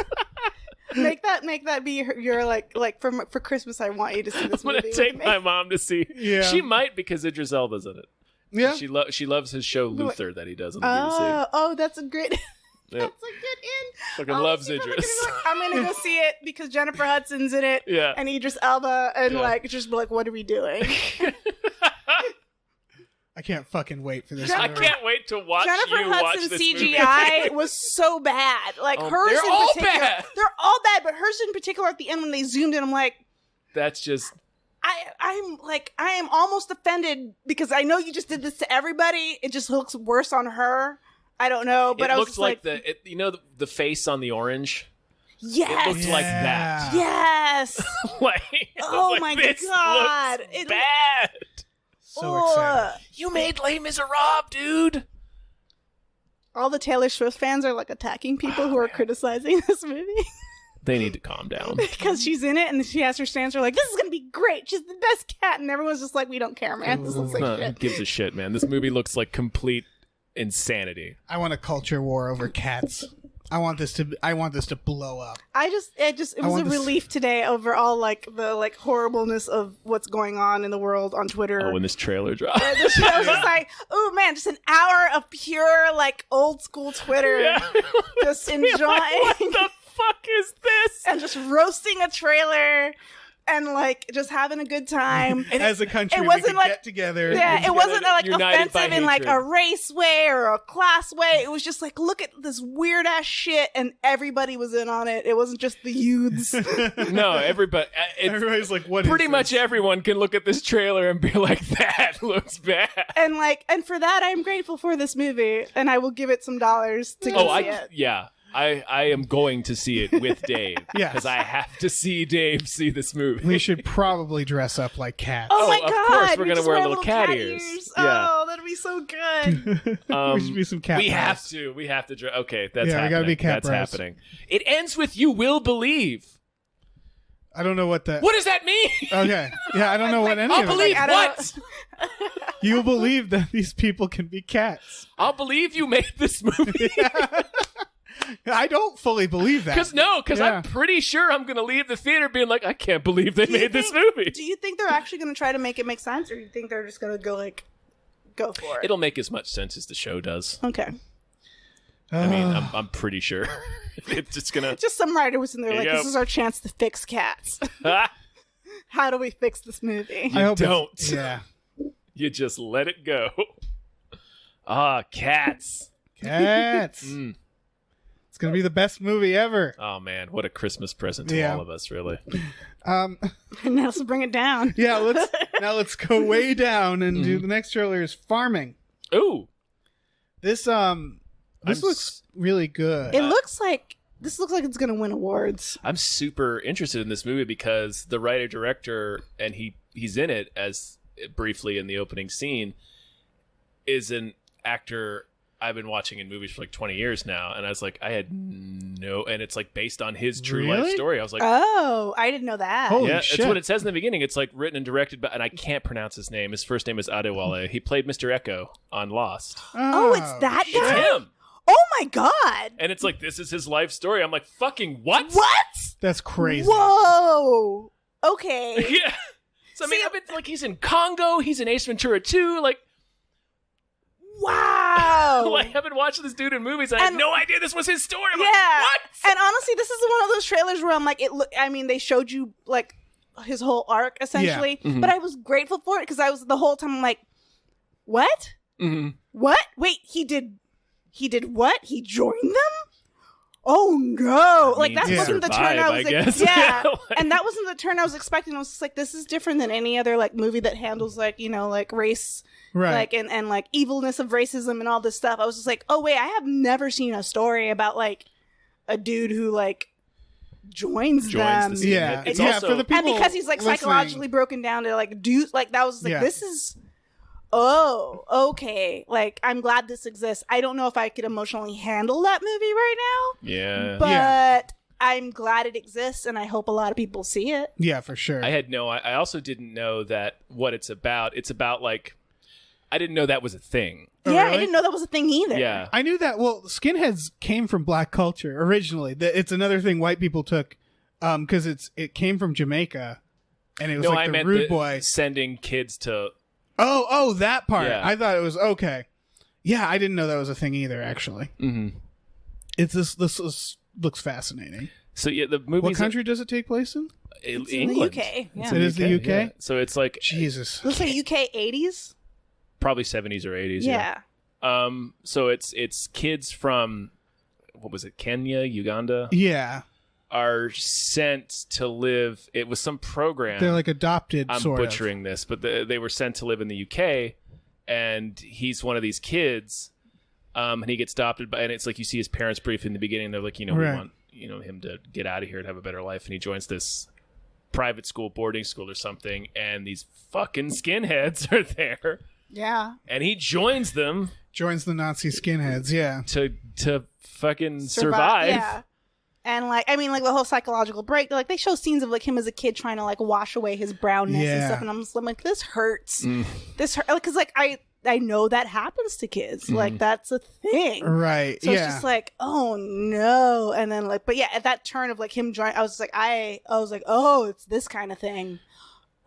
make that be your like for Christmas. I want you to see this
I'm gonna
movie.
take
with me.
my mom to see.
Yeah.
She might because Idris Elba's in it.
Yeah.
She loves his show Luther that he does on the BBC.
Oh, that's a great.
Yep.
That's a good in.
Fucking
I'll
loves
see if
Idris.
I'm gonna go see it because Jennifer Hudson's in it.
Yeah.
And Idris Elba, and
Yeah.
like just be like, what are we doing?
I can't fucking wait for this.
I
movie.
can't wait to watch
Jennifer
you watch
Hudson's
this
CGI
movie.
was so bad. Like hers
they're
in
all
particular.
bad.
They're all bad, but hers in particular at the end when they zoomed in, I'm like,
That's just
I am almost offended because I know you just did this to everybody. It just looks worse on her. I don't know, but
it
I was
looks
just
like the face on the orange.
yes,
It looks like that.
yes.
Like, I was
Oh
like,
my
this
God.
looks
It-
bad.
So excited.
Ugh.
You made Les Miserables, dude.
All the Taylor Swift fans are like attacking people who are criticizing this movie
They need to calm down.
because she's in it and she has her stance. Are like, this is gonna be great. She's the best cat, and everyone's just like, we don't care, man. This looks like
Who
shit.
gives a shit, man? This movie looks like complete insanity.
I want a culture war over cats. I want this to blow up.
It
I
was a
want this-
relief today over all like the like horribleness of what's going on in the world on Twitter.
Oh, when this trailer dropped.
And the show was just like, oh man, just an hour of pure like old school Twitter,
Yeah.
just enjoying
What the fuck is this?
and just roasting a trailer and like just having a good time.
As a country,
it
we
wasn't
could
like-
get together.
Yeah, it wasn't like
united by
offensive in like a
hatred.
race way or a class way. It was just like, look at this weird ass shit, and everybody was in on it. It wasn't just the youths.
No, everybody.
Everybody's like, "What?"
Pretty
is
much
this?
everyone can look at this trailer and be like, "That looks bad."
and for that, I'm grateful for this movie, and I will give it some dollars to go see it.
Yeah. I am going to see it with Dave.
Yes.
Because I have to see Dave see this movie.
We should probably dress up like cats.
Oh my
of
god!
course we're
we
gonna
just
wear little cat ears. Yeah.
Oh, that'd be so good.
We should be some cat.
We
bros.
have to. We have to. Okay, that's
Yeah, we
happening.
gotta be cat
That's
bros.
happening. It ends with "You will believe."
I don't know what the.
What does that mean?
Okay. Yeah, I don't know what any
I'll
of
believe
it.
I don't-
what?
You believe that these people can be cats.
I'll believe you made this movie.
I don't fully believe that.
Because
Yeah.
I'm pretty sure I'm going to leave the theater being like, I can't believe they
Do you
made this
think-
movie.
Do you think they're actually going to try to make it make sense, or do you think they're just going to go for it?
It'll make as much sense as the show does.
Okay.
I mean, I'm pretty sure it's just gonna.
Just some writer was in there
There
like,
you go.
this is our chance to fix cats. How do we fix this movie?
I hope it's-
don't.
Yeah.
You just let it go. Ah, cats.
Cats.
Mm.
It's gonna be the best movie ever.
Oh man, what a Christmas present to
Yeah.
all of us, really.
And now let's bring it down.
Yeah, let's go way down and do the next trailer is Farming.
Ooh,
This looks really good.
It looks like this looks like it's going to win awards.
I'm super interested in this movie because the writer director, and he's in it as briefly in the opening scene, is an actor I've been watching in movies for like 20 years now, and I was like, I had no, and it's like based on his true life
Really?
story. I was like,
Oh, I didn't know that.
Holy
yeah,
shit.
that's what it says in the beginning. It's like written and directed by, and I can't pronounce his name. His first name is Adewale. He played Mr. Echo on Lost.
Oh, it's that
It's
guy?
him.
Oh my god.
And it's like, this is his life story. I'm like, fucking what?
What?
That's crazy.
Whoa. Okay.
Yeah. So I mean, I've been like, he's in Congo. He's in Ace Ventura 2. Like,
Wow.
like I've been watching this dude in movies. And I had
And-
no idea this was his story. I'm
Yeah.
like, what?
And honestly, this is one of those trailers where I'm like, I mean, they showed you like his whole arc essentially, but I was grateful for it because I was the whole time I'm like, what?
Mm-hmm.
What? Wait, he did what? He joined them? Oh no! Like that
mean,
wasn't the turn
survive,
I
I
was
guess.
yeah,
Like-
and that wasn't the turn I was expecting. I was just like, this is different than any other like movie that handles like like race,
Right.
like and like evilness of racism and all this stuff. I was just like, oh wait, I have never seen a story about like a dude who like joins them.
the scene.
Yeah.
It's
Yeah,
also,
for the people
And because he's like
listening-
psychologically broken down to like do like that was like
Yeah.
this is oh okay, like I'm glad this exists. I don't know if I could emotionally handle that movie right now,
yeah.
but
Yeah.
I'm glad it exists and I hope a lot of people see it.
Yeah, for sure.
I also didn't know that what it's about. It's about like, I didn't know that was a thing.
Oh,
Yeah,
really?
I didn't know that was a thing either.
Yeah.
I knew that. Well, skinheads came from black culture originally. It's another thing white people took because it came from Jamaica, and it was
No,
like
I
the
meant
rude boy.
sending kids to
Oh, that part.
Yeah.
I thought it was okay. Yeah, I didn't know that was a thing either. Actually, it's this looks fascinating.
So yeah, the movie.
What country does it take place in?
In
England.
the UK. Yeah.
It is the UK.
Yeah. So it's like
Jesus.
Looks like UK 80s.
probably 70s or 80s.
Yeah.
So it's kids from what was it, Kenya, Uganda,
Yeah,
are sent to live. It was some program.
they're like adopted.
I'm
sort
butchering this, but they were sent to live in the UK, and he's one of these kids, and he gets adopted by, and it's like you see his parents brief in the beginning. They're like, we
Right.
want him to get out of here and have a better life, and he joins this private school, boarding school or something, and these fucking skinheads are there,
Yeah.
and he joins them
of. Joins the Nazi skinheads. Yeah.
to fucking survive.
Yeah. And like, I mean, like the whole psychological break, they show scenes of like him as a kid trying to like wash away his brownness and
Yeah.
stuff. And I'm like, this hurts. This hurt. Because like, I know that happens to kids. Like that's a thing.
Right.
So
yeah.
it's just like, oh no. And then like, but yeah, at that turn of like him joining, I was like, I was like, oh, it's this kind of thing.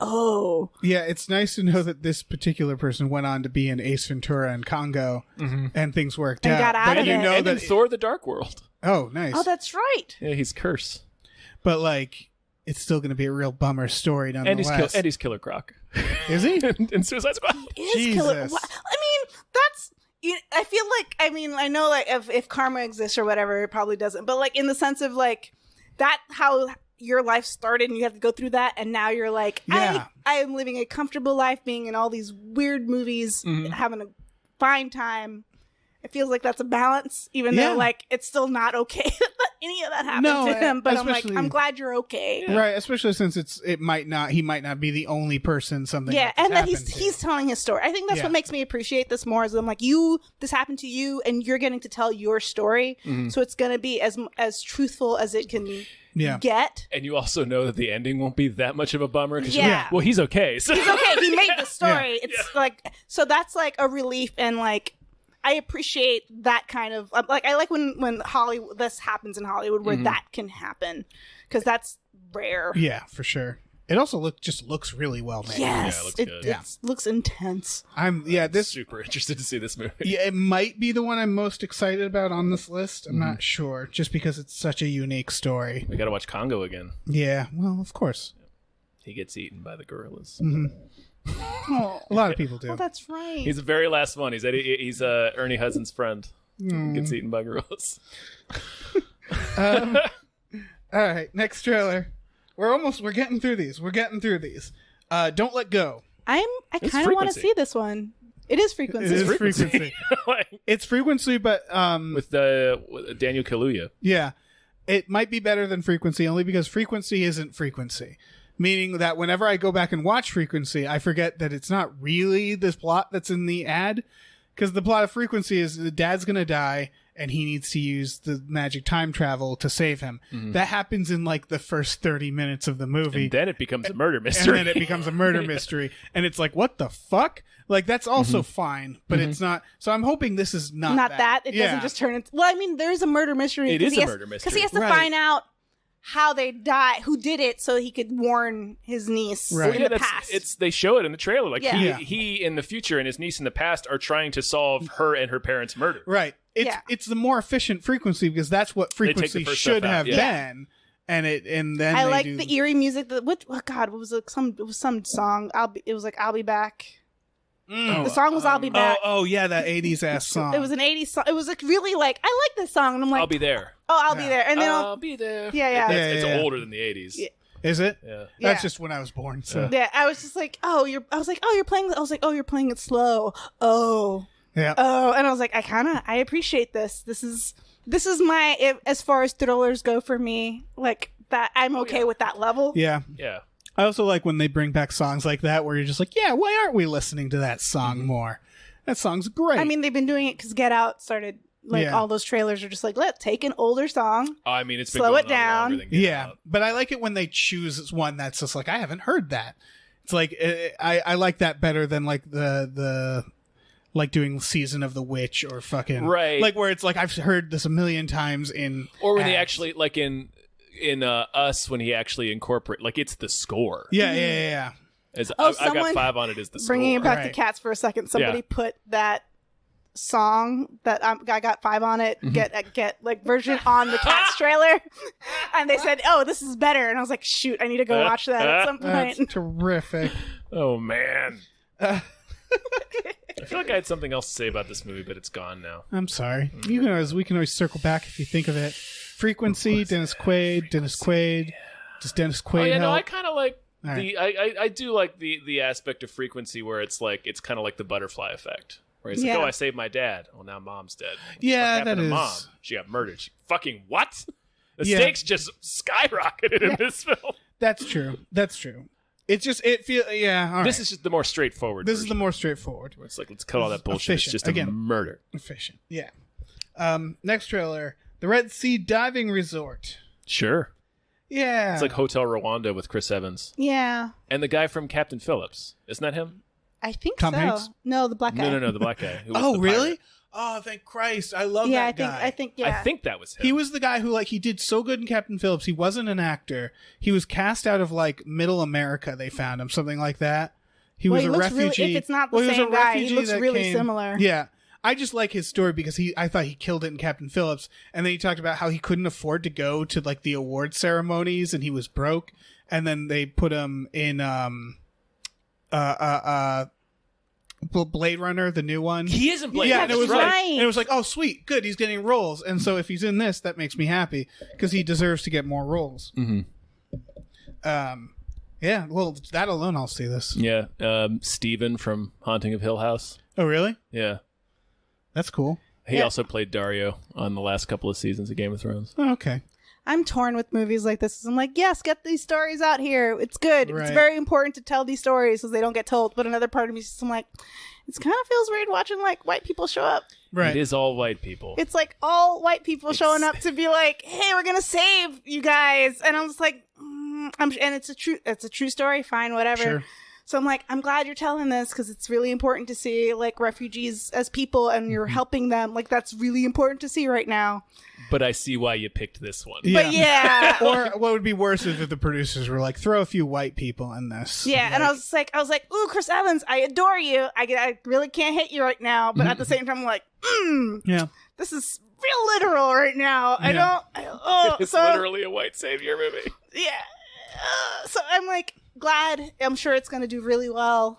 Oh.
Yeah, it's nice to know that this particular person went on to be in Ace Ventura and Congo, and things worked
And
out.
got out
but
of
you
it.
know
And in
that.
Thor: The Dark World.
Oh, nice.
Oh, that's right.
Yeah, he's Curse.
But like, it's still going to be a real bummer story
And
nonetheless.
he's Killer Croc.
Is he?
in Suicide Squad.
Is killer.
Jesus.
I mean, that's. I feel like. I mean, I know like if karma exists or whatever, it probably doesn't. But like in the sense of like that, how your life started and you have to go through that, and now you're like,
Yeah.
I am living a comfortable life, being in all these weird movies, having a fine time. It feels like that's a balance, even
Yeah.
though like it's still not okay that any of that happened
No,
to him. But I'm like,
especially-
I'm glad you're okay.
Right, especially since he might not be the only person something.
Yeah,
like this
and that
happened to.
he's telling his story. I think that's
Yeah.
what makes me appreciate this more. Is I'm like, this happened to you, and you're getting to tell your story, so it's gonna be as truthful as it can
Yeah.
get.
And you also know that the ending won't be that much of a bummer. 'Cause you're
Yeah.
like, well, he's okay. So.
He's okay. He made the story. It's like, so that's like a relief, and like I appreciate that kind of like, I like when Hollywood, this happens in Hollywood where that can happen, because that's rare.
Yeah, for sure. It also looks really well made.
Yes,
Yeah, it looks
it,
good.
it looks intense.
This
Super interested to see this movie.
yeah, it might be the one I'm most excited about on this list. I'm not sure, just because it's such a unique story.
We got to watch Congo again.
Yeah, well, of course.
He gets eaten by the gorillas.
Oh,
A lot of people do.
oh that's right.
He's the very last one. He's Ernie Hudson's friend. Gets eaten by gorillas.
All right, next trailer. We're getting through these. Don't Let Go.
I
It's
kind of want to
Frequency.
see this one. It is Frequency.
It is Frequency.
Like,
It's Frequency, but
with Daniel Kaluuya.
yeah, it might be better than Frequency only because Frequency isn't Frequency. Meaning that whenever I go back and watch Frequency, I forget that it's not really this plot that's in the ad. Because the plot of Frequency is the dad's going to die and he needs to use the magic time travel to save him. That happens in like the first 30 minutes of the movie.
And then it becomes a murder
And
mystery.
then it becomes a murder mystery. And it's like, what the fuck? Like, that's also fine, but it's not. So I'm hoping this is not
that. It doesn't just turn into. Well, I mean, there's a murder mystery.
It
'cause
is
he
a
has-
murder
because
mystery.
he has to
Right.
find out how they die, who did it, so he could warn his niece
Right.
in
Yeah,
the past.
they show it in the trailer. Like
Yeah.
he in the future and his niece in the past are trying to solve her and her parents' murder.
Right. It's the more efficient Frequency because that's what
take
Frequency
the first
should
stuff out,
have
yeah.
been. And then
I
they
like
do-
the eerie music. What was it? It was some song. It was like I'll Be Back. The song was I'll Be Back.
Oh yeah, that 80s ass song.
It was an 80s song. It was like really like I like this song, and I'm like,
I'll be there.
oh, I'll be there, and then
I'll be there.
Yeah.
It's
Yeah.
older than the 80s.
Yeah.
Is it?
Yeah.
Yeah.
That's just when I was born. So
yeah, I was just like, you're playing. I was like, oh, you're playing it slow. Oh,
yeah.
and I was like, I appreciate this. This is my as far as thrillers go for me. Like that, I'm okay with that level.
Yeah.
Yeah.
I also like when they bring back songs like that where you're just like, yeah, why aren't we listening to that song more? That song's great.
I mean, they've been doing it because Get Out started. Like
Yeah.
all those trailers are just like, let's take an older song.
I mean, it's been
Slow
going
it
on
down.
longer than Get
yeah,
Out.
but I like it when they choose one that's just like, I haven't heard that. It's like I like that better than like the like doing Season of the Witch or fucking
Right.
like where it's like I've heard this a million times in
Or when they
ads.
actually like in Us when he actually incorporate like it's the score.
yeah.
I got
someone
5 on it as the score.
Bringing it back to
Right.
Cats for a second. Somebody
Yeah.
put that song that I got 5 on it, get like version on the Cats trailer, and they said, "Oh, this is better," and I was like, "Shoot, I need to go watch that at some
That's
point."
terrific.
Oh man. I feel like I had something else to say about this movie, but it's gone now.
I'm sorry. We can always circle back if you think of it. Frequency, Dennis Quaid. Does Dennis Quaid
Oh yeah, no,
help?
I kind of like
All right.
I do like the aspect of Frequency where it's kind of like the butterfly effect. Where he's
Yeah.
like, oh, I saved my dad. Well, now mom's dead. What the
Yeah,
fuck happened
that
to
is-
Mom? She got murdered. She fucking what? The
Yeah.
stakes just skyrocketed in this film.
That's true. It feels all right.
This is just the more straightforward.
This is the
version,
more straightforward.
where it's like, let's cut all that bullshit.
Efficient.
It's just a
Again.
murder.
Efficient. Yeah. Next trailer, the Red Sea Diving Resort.
Sure.
Yeah.
It's like Hotel Rwanda with Chris Evans
Yeah,
and the guy from Captain Phillips. Isn't that him?
I think
Tom
so.
Hanks?
No, the black guy.
No, the black guy. Who was
Oh,
the
really?
pirate.
Oh, thank Christ. I love
Yeah,
that guy.
I think. Yeah,
I think that was him.
He was the guy who, he did so good in Captain Phillips. He wasn't an actor. He was cast out of, Middle America, they found him, something like that. He
Well,
was
he
a
looks really-
refugee.
if it's not the
he was
same
a
guy, he
refugee
looks
that
really
came-
similar.
Yeah. I just like his story because I thought he killed it in Captain Phillips. And then he talked about how he couldn't afford to go to, the award ceremonies and he was broke. And then they put him in, Blade Runner, the new one.
He is in Blade
Yeah,
Runner.
and it was
That's right.
right.
and it was like, oh, sweet, good, he's getting roles, and so if he's in this, that makes me happy because he deserves to get more roles.
Mm-hmm.
Yeah, well, that alone, I'll see this.
Yeah, Steven from Haunting of Hill House.
Oh, really?
Yeah.
That's cool.
He
Yeah.
also played Dario on the last couple of seasons of Game of Thrones.
Oh, okay.
I'm torn with movies like this. I'm like, yes, get these stories out here. It's good.
Right.
It's very important to tell these stories because they don't get told. But another part of me is just, I'm like, it kind of feels weird watching white people show up.
Right.
It is all white people.
It's like all white people showing up to be like, hey, we're gonna save you guys, and I'm just like, and it's a true story. Fine, whatever.
Sure.
So I'm like, I'm glad you're telling this because it's really important to see refugees as people and you're helping them. That's really important to see right now.
But I see why you picked this one.
Yeah.
But yeah.
Or what would be worse is if the producers were like, throw a few white people in this.
Yeah, and I was like, ooh, Chris Evans, I adore you. I really can't hate you right now, but at the same time, I'm like,
Yeah.
this is real literal right now.
Yeah.
It's literally a white savior movie.
Yeah. So I'm like glad. I'm sure it's going to do really well.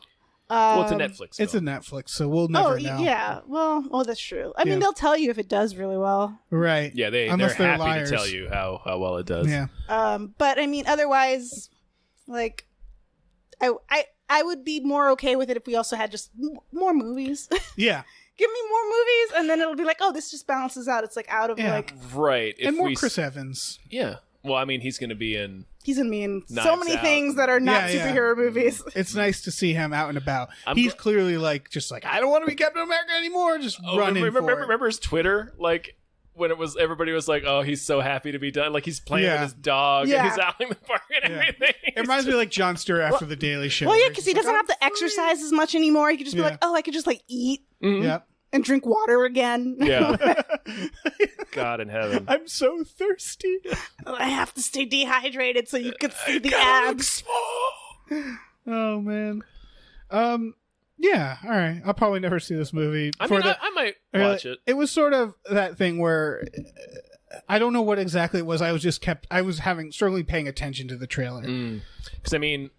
Well, it's a Netflix film.
It's a Netflix, so we'll never know.
Yeah. Well, that's true. I
Yeah.
mean, they'll tell you if it does really well.
Right.
Yeah, they're
Unless
happy
liars.
to tell you how well it does.
Yeah.
But I mean, otherwise, I would be more okay with it if we also had just more movies.
Yeah.
Give me more movies, and then it'll be like, oh, this just balances out. It's out of
Yeah.
Right. If
And more
we,
Chris Evans.
Yeah. Well, I mean, he's going to be in...
he's gonna be in so
Knives
many
Out.
things that are not
Yeah, yeah.
superhero movies.
It's nice to see him out and about.
I'm
He's
gl-
clearly I don't want to be Captain America anymore. Just running for it.
remember his Twitter? When it was, everybody was like, oh, he's so happy to be done. He's playing with his dog
Yeah.
and he's out in the park and
Yeah.
everything.
It reminds me of Jon Stewart after the Daily Show.
Well, yeah,
where
because
he's
he
just
doesn't
like,
have to exercise as much anymore. He could just be
Yeah.
like, oh, I could just eat
Yeah.
and drink water again.
Yeah. God in heaven.
I'm so thirsty.
I have to stay dehydrated so you could see the abs.
Oh man. Yeah. All right. I'll probably never see this movie.
I mean, I might watch it.
It was sort of that thing where I don't know what exactly it was. I was struggling paying attention to the trailer.
Because, I mean,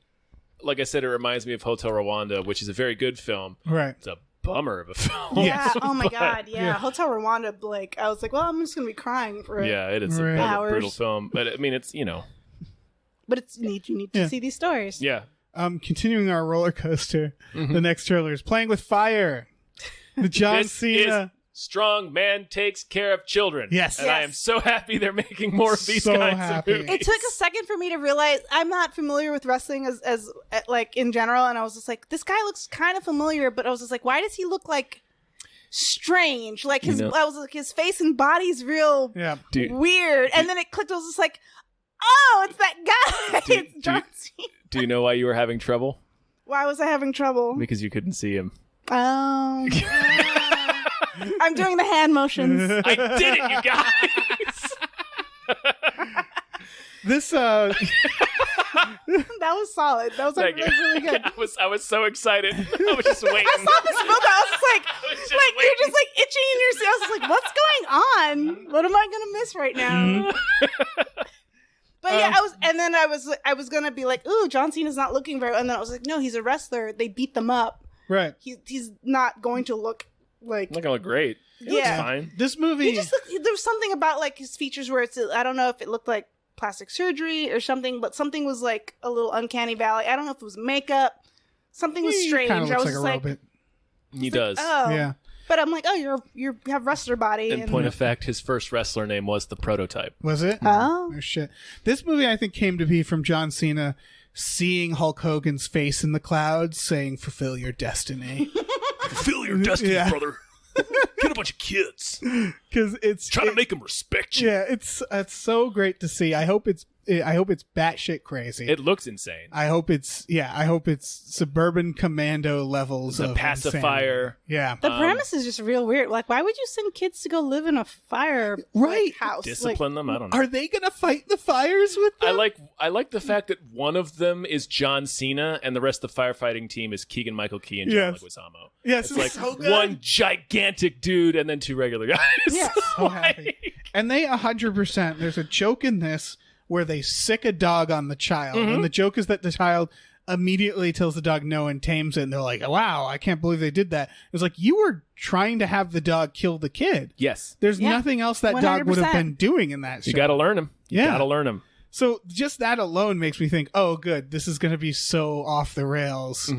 like I said, it reminds me of Hotel Rwanda, which is a very good film.
Right.
It's a bummer of a film.
Yeah.
Yes.
Oh my
But-
God. Yeah. Hotel Rwanda. I was like, well, I'm just gonna be crying for it.
Yeah, it is
Right.
a
Hours.
brutal film. But, I mean, it's,
But you need to
Yeah.
see these stories.
yeah.
Continuing our roller coaster, the next trailer is Playing with Fire. The John
This
Cena.
is Strong Man Takes Care of Children.
Yes.
And I am so happy they're making more of these
So
kinds
happy.
of movies.
It took a second for me to realize I'm not familiar with wrestling as in general, and I was just like, this guy looks kind of familiar, but I was just like, why does he look strange? His
know-
I was like, his face and body's real
Yeah.
weird, and then it clicked. I was just like, oh, it's that guy. It's John Cena.
Do you know why you were having trouble?
Why was I having trouble?
Because you couldn't see him.
Oh, I'm doing the hand motions.
I did it, you guys!
This
That was solid. That was like
Thank you.
really good.
I was so excited. I was just waiting.
I saw this book. I was just like,
was just
you're just like itching in your seat. I was like, what's going on? What am I gonna miss right now? But yeah, I was gonna be like, ooh, John Cena's not looking very. And then I was like, no, he's a wrestler. They beat them up.
Right.
He's not going to look like.
Not gonna look great. It looks fine.
This movie.
There was something about like his features where I don't know if it looked like plastic surgery or something, but something was like a little uncanny valley. I don't know if it was makeup. Something was strange.
Kind of
I
looks
was
like
just
a
like,
robot.
He does.
oh
Yeah.
But I'm like, oh, you have wrestler body.
In point of fact, his first wrestler name was the Prototype.
Was it?
Oh.
Shit. This movie, I think, came to be from John Cena seeing Hulk Hogan's face in the clouds saying, fulfill your destiny.
Fulfill your destiny,
Yeah.
brother. Get a bunch of kids.
Because it's
Try to make them respect you.
yeah, it's so great to see. I hope it's batshit crazy.
It looks insane.
I hope it's suburban commando levels
The
of
pacifier.
insanity. Yeah.
The premise is just real weird. Like, why would you send kids to go live in a fire
Right.
house?
Discipline them? I don't know.
Are they gonna fight the fires with them?
I like the fact that one of them is John Cena and the rest of the firefighting team is Keegan-Michael Key and John
Yes.
Leguizamo.
Yes,
It's like
so good.
one gigantic dude and then two regular guys.
Yeah.
So happy. And they 100%. There's a joke in this where they sick a dog on the child, and the joke is that the child immediately tells the dog no and tames it, and they're like, "Wow, I can't believe they did that." It was like, you were trying to have the dog kill the kid.
Yes.
There's
Yeah.
nothing else that dog would have
100%.
been doing in that show.
You got to learn him. You
Yeah.
got to learn him.
So just that alone makes me think, oh, good, this is going to be so off the rails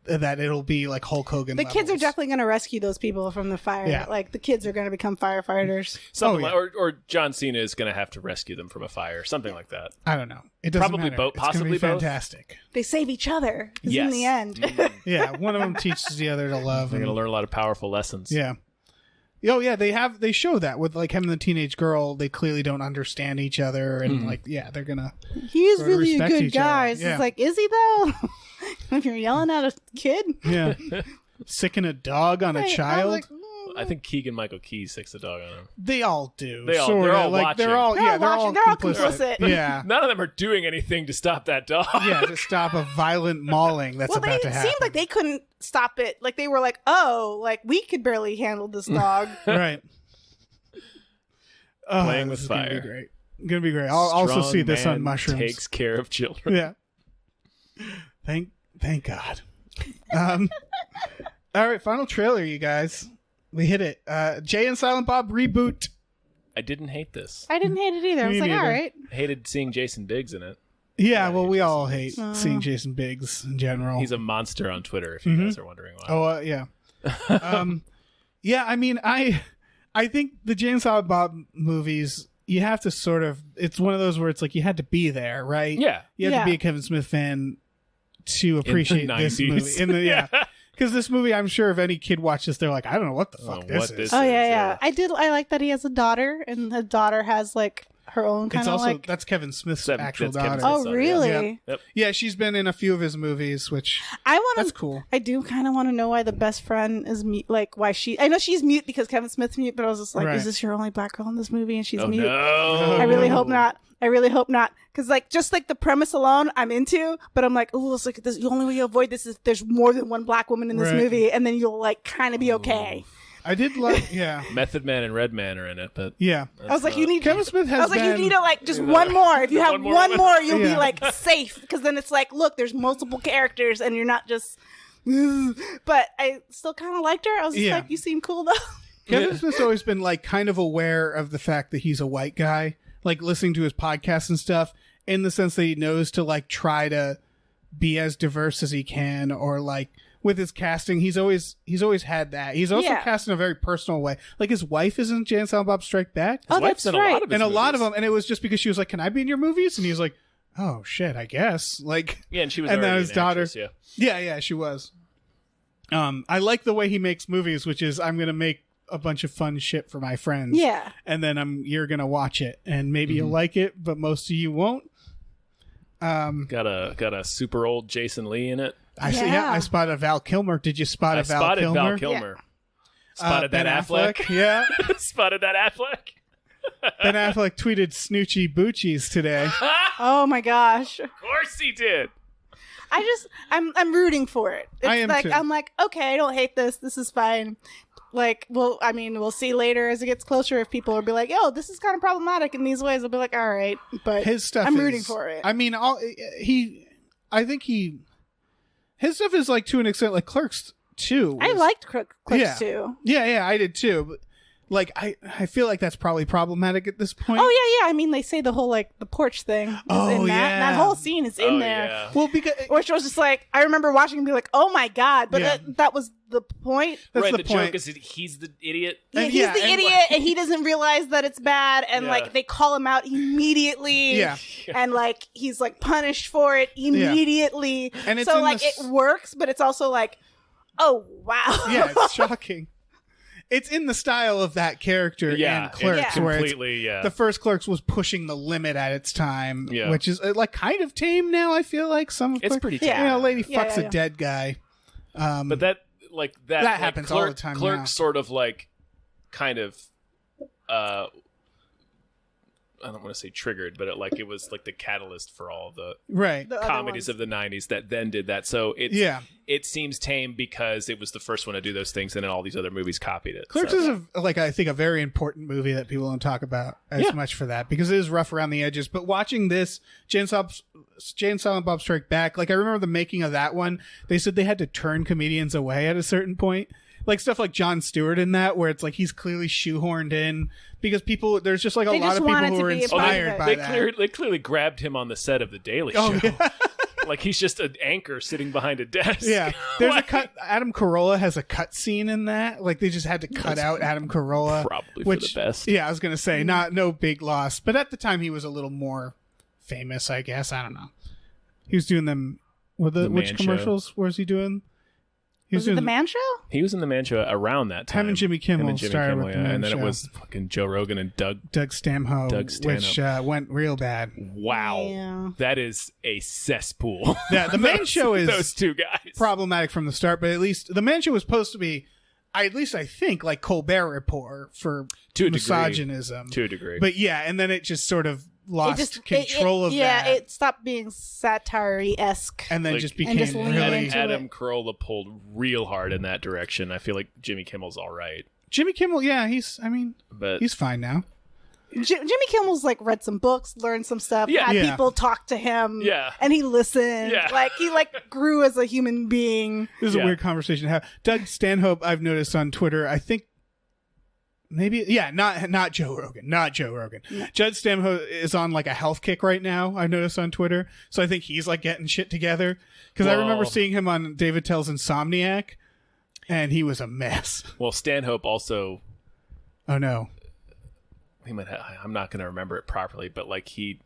that it'll be like Hulk Hogan
The kids are
levels.
definitely going to rescue those people from the fire.
Yeah.
Like, the kids are going to become firefighters.
Something
yeah.
like, or John Cena is going to have to rescue them from a fire. Something like that.
I don't know. It doesn't
Probably
matter.
both-
It's gonna
possibly
be
both.
fantastic.
They save each other. 'Cause
Yes.
in the end.
Yeah, one of them teaches the other to love.
They're
and-
going to learn a lot of powerful lessons.
Yeah. Oh yeah, they show that with like him and the teenage girl. They clearly don't understand each other, and like they're gonna.
He is
Grow to
really a
respect
good
each other.
guy. So
Yeah.
It's like, is he though? If you're yelling at a kid?
Yeah, sicking a dog on a
Right. I
child.
was like,
I think Keegan-Michael Key sicks a dog on him.
They all do.
They all-
sorta.
they're all
like
watching.
they're all
They're all
they're all
watching. They're all
complicit.
complicit.
Yeah,
None of them are doing anything to stop that dog.
yeah, to stop a violent mauling that's
well,
about
they
to happen.
seemed like they couldn't stop it. Like, they were like, oh, like, we could barely handle this dog.
right. Oh,
Playing
this
with
is gonna
fire.
be great. Gonna be great. I'll also
Strong
see this
man
on mushrooms.
Takes care of children.
Yeah. Thank God. All right, final trailer, you guys. We hit it. Jay and Silent Bob reboot.
I didn't hate this.
I didn't hate it either. I was
Me
like,
neither.
all right.
I hated seeing Jason Biggs in it.
Yeah,
I
well,
hate
we
Jason
all hate seeing Jason Biggs in general.
He's a monster on Twitter, if you guys are wondering why.
Oh, yeah. Yeah, I mean, I think the Jay and Silent Bob movies, you have to sort of, it's one of those where it's like you had to be there, right?
Yeah.
You have
Yeah.
to be a Kevin Smith fan to appreciate this
90s.
movie. Yeah. Because this movie, I'm sure if any kid watches, they're like, I don't know what the fuck
Oh,
this
what
is.
this
Oh,
is,
yeah. I like that he has a daughter, and the daughter has, like, her own
It's
kind of,
also,
like...
that's Kevin Smith's
That's
actual
Kevin
daughter.
Smith's
Oh,
daughter,
really?
yeah.
Yep.
Yeah, she's been in a few of his movies, which
I want
that's
to...
cool.
I do kind of want to know why the best friend is mute. Like, why she... I know she's mute because Kevin Smith's mute, but I was just like,
Right.
is this your only black girl in this movie and she's
Oh,
mute?
no.
I really hope not. I really hope not. Because, like, just, like, the premise alone, I'm into. But I'm like, oh, it's like, this, the only way you avoid this is if there's more than one black woman in this
Right.
movie. And then you'll, like, kind of be okay.
I did like, yeah.
Method Man and Red Man are in it, but
Yeah.
I was like, you need...
Kevin Smith has
I was like,
been...
you need to, like, just one more. If you have one more, you'll
Yeah.
be, like, safe. Because then it's like, look, there's multiple characters and you're not just... But I still kind of liked her. I was just
Yeah.
like, you seem cool, though.
Kevin Smith's always been like kind of aware of the fact that he's a white guy, like listening to his podcasts and stuff, in the sense that he knows to like try to be as diverse as he can, or like with his casting, he's always had that. He's also
Yeah.
cast in a very personal way. Like his wife is in Jay and Silent Bob Strike Back,
Oh,
wife's
that's
in a lot
right.
of his
and a lot of
movies.
them, and it was just because she was like, "Can I be in your movies?" And he was like, "Oh shit, I guess." Like,
Yeah, and she was
and then
already
his
an
daughter.
actress, yeah.
Yeah, she was. I like the way he makes movies, which is I'm gonna make a bunch of fun shit for my friends.
Yeah.
And then you're gonna watch it, and maybe you'll like it, but most of you won't.
Got a super old Jason Lee in it.
I spotted a Val Kilmer. Did you spot
I
a Val
spotted
Kilmer?
Val Kilmer. Spotted
Ben
that Affleck.
Yeah.
Spotted that Affleck.
Ben Affleck tweeted Snoochie Boochies today.
Oh my gosh.
Of course he did.
I'm rooting for it. It's
I am
like
too.
I'm like, okay, I don't hate this. This is fine. Like, well, I mean, we'll see later as it gets closer if people will be like, "Yo, this is kind of problematic in these ways." I'll be like, "All right," but
His stuff.
I'm rooting for it.
I mean, his stuff is like to an extent like Clerks too.
I liked Clerks
Yeah.
too.
Yeah, I did too. But like, I feel like that's probably problematic at this point.
Oh yeah. I mean, they say the whole like the porch thing. Is in that.
Yeah.
That whole scene is in there.
Yeah.
Well, because
Which was just like, I remember watching and be like, "Oh my god!" But
Yeah.
that was the point.
that's
Right,
the
the
point.
joke is that he's the idiot.
And
He's
yeah,
the
and
idiot, and he doesn't realize that it's bad, and
Yeah.
like they call him out immediately.
Yeah.
And like he's like punished for it immediately.
And it's
so
in
like
this-
it works, but it's also like, oh wow.
Yeah, it's shocking. It's in the style of that character
Yeah,
and Clerks,
it
where it's,
completely. Yeah,
the first Clerks was pushing the limit at its time,
Yeah.
which is like kind of tame now. I feel like some of
it's
Clerks,
pretty.
Yeah.
Tame.
you know, lady
Yeah,
fucks
yeah,
a
yeah.
dead guy.
But that
That
like,
happens all the time
Clerks
now.
sort of like kind of I don't want to say triggered, but it was like the catalyst for all the
Right.
The other
comedies
ones.
of the 90s that then did that. So it seems tame because it was the first one to do those things, and then all these other movies copied it.
Clerks
So-
is I think a very important movie that people don't talk about as much for that because it is rough around the edges. But watching this Jay and Silent Bob Strike Back, like I remember the making of that one, they said they had to turn comedians away at a certain point. Like stuff like Jon Stewart in that, where it's like he's clearly shoehorned in because there's just like a
They
lot
just
of people
wanted
who
to
are
be a
inspired
part of it.
by
they
that.
they clearly grabbed him on the set of The Daily Show.
Oh, yeah.
Like he's just an anchor sitting behind a desk.
Yeah, there's
Like-
a cut. Adam Carolla has a cut scene in that. Like they just had to cut out Adam Carolla,
Probably for
which
the best.
yeah, I was gonna say no big loss, but at the time he was a little more famous, I guess. I don't know. He was doing them with
The
which
Man Show.
commercials was he doing? He
Was it
doing
the Man Show?
He was in the Man Show around that time.
Him and Jimmy Kimmel
Him and Jimmy
started
Kimmel,
with the
yeah.
Man
And then
Show.
it was fucking Joe Rogan and Doug.
Doug Stanhope,
Doug
which went real bad.
Wow.
Yeah.
That is a cesspool.
Yeah, the Man Show is
those two guys.
problematic from the start, but at least the Man Show was supposed to be, I think, like Colbert Report for
To a degree.
misogynism.
To a degree.
But yeah, and then it just sort of lost
It just
control of
yeah,
that,
it stopped being satire-esque.
and then
like-
just
And
became
just leaned
really.
into
Adam
it.
Carolla pulled real hard in that direction. I feel like Jimmy Kimmel's all right.
Jimmy Kimmel, yeah, he's
But
fine now.
Jimmy Kimmel's like read some books, learned some stuff,
Yeah.
had
Yeah.
people talk to him,
Yeah.
and he listened.
Yeah.
Like he like grew as a human being.
This is
Yeah.
a weird conversation to have. Doug Stanhope, I've noticed on Twitter, I think maybe, yeah, not Joe Rogan. Judd Stanhope is on like a health kick right now, I've noticed on Twitter. So I think he's like getting shit together. Because I remember
Well-
seeing him on David Tell's Insomniac, and he was a mess.
well, Stanhope also
Oh no.
I'm not going to remember it properly, but like he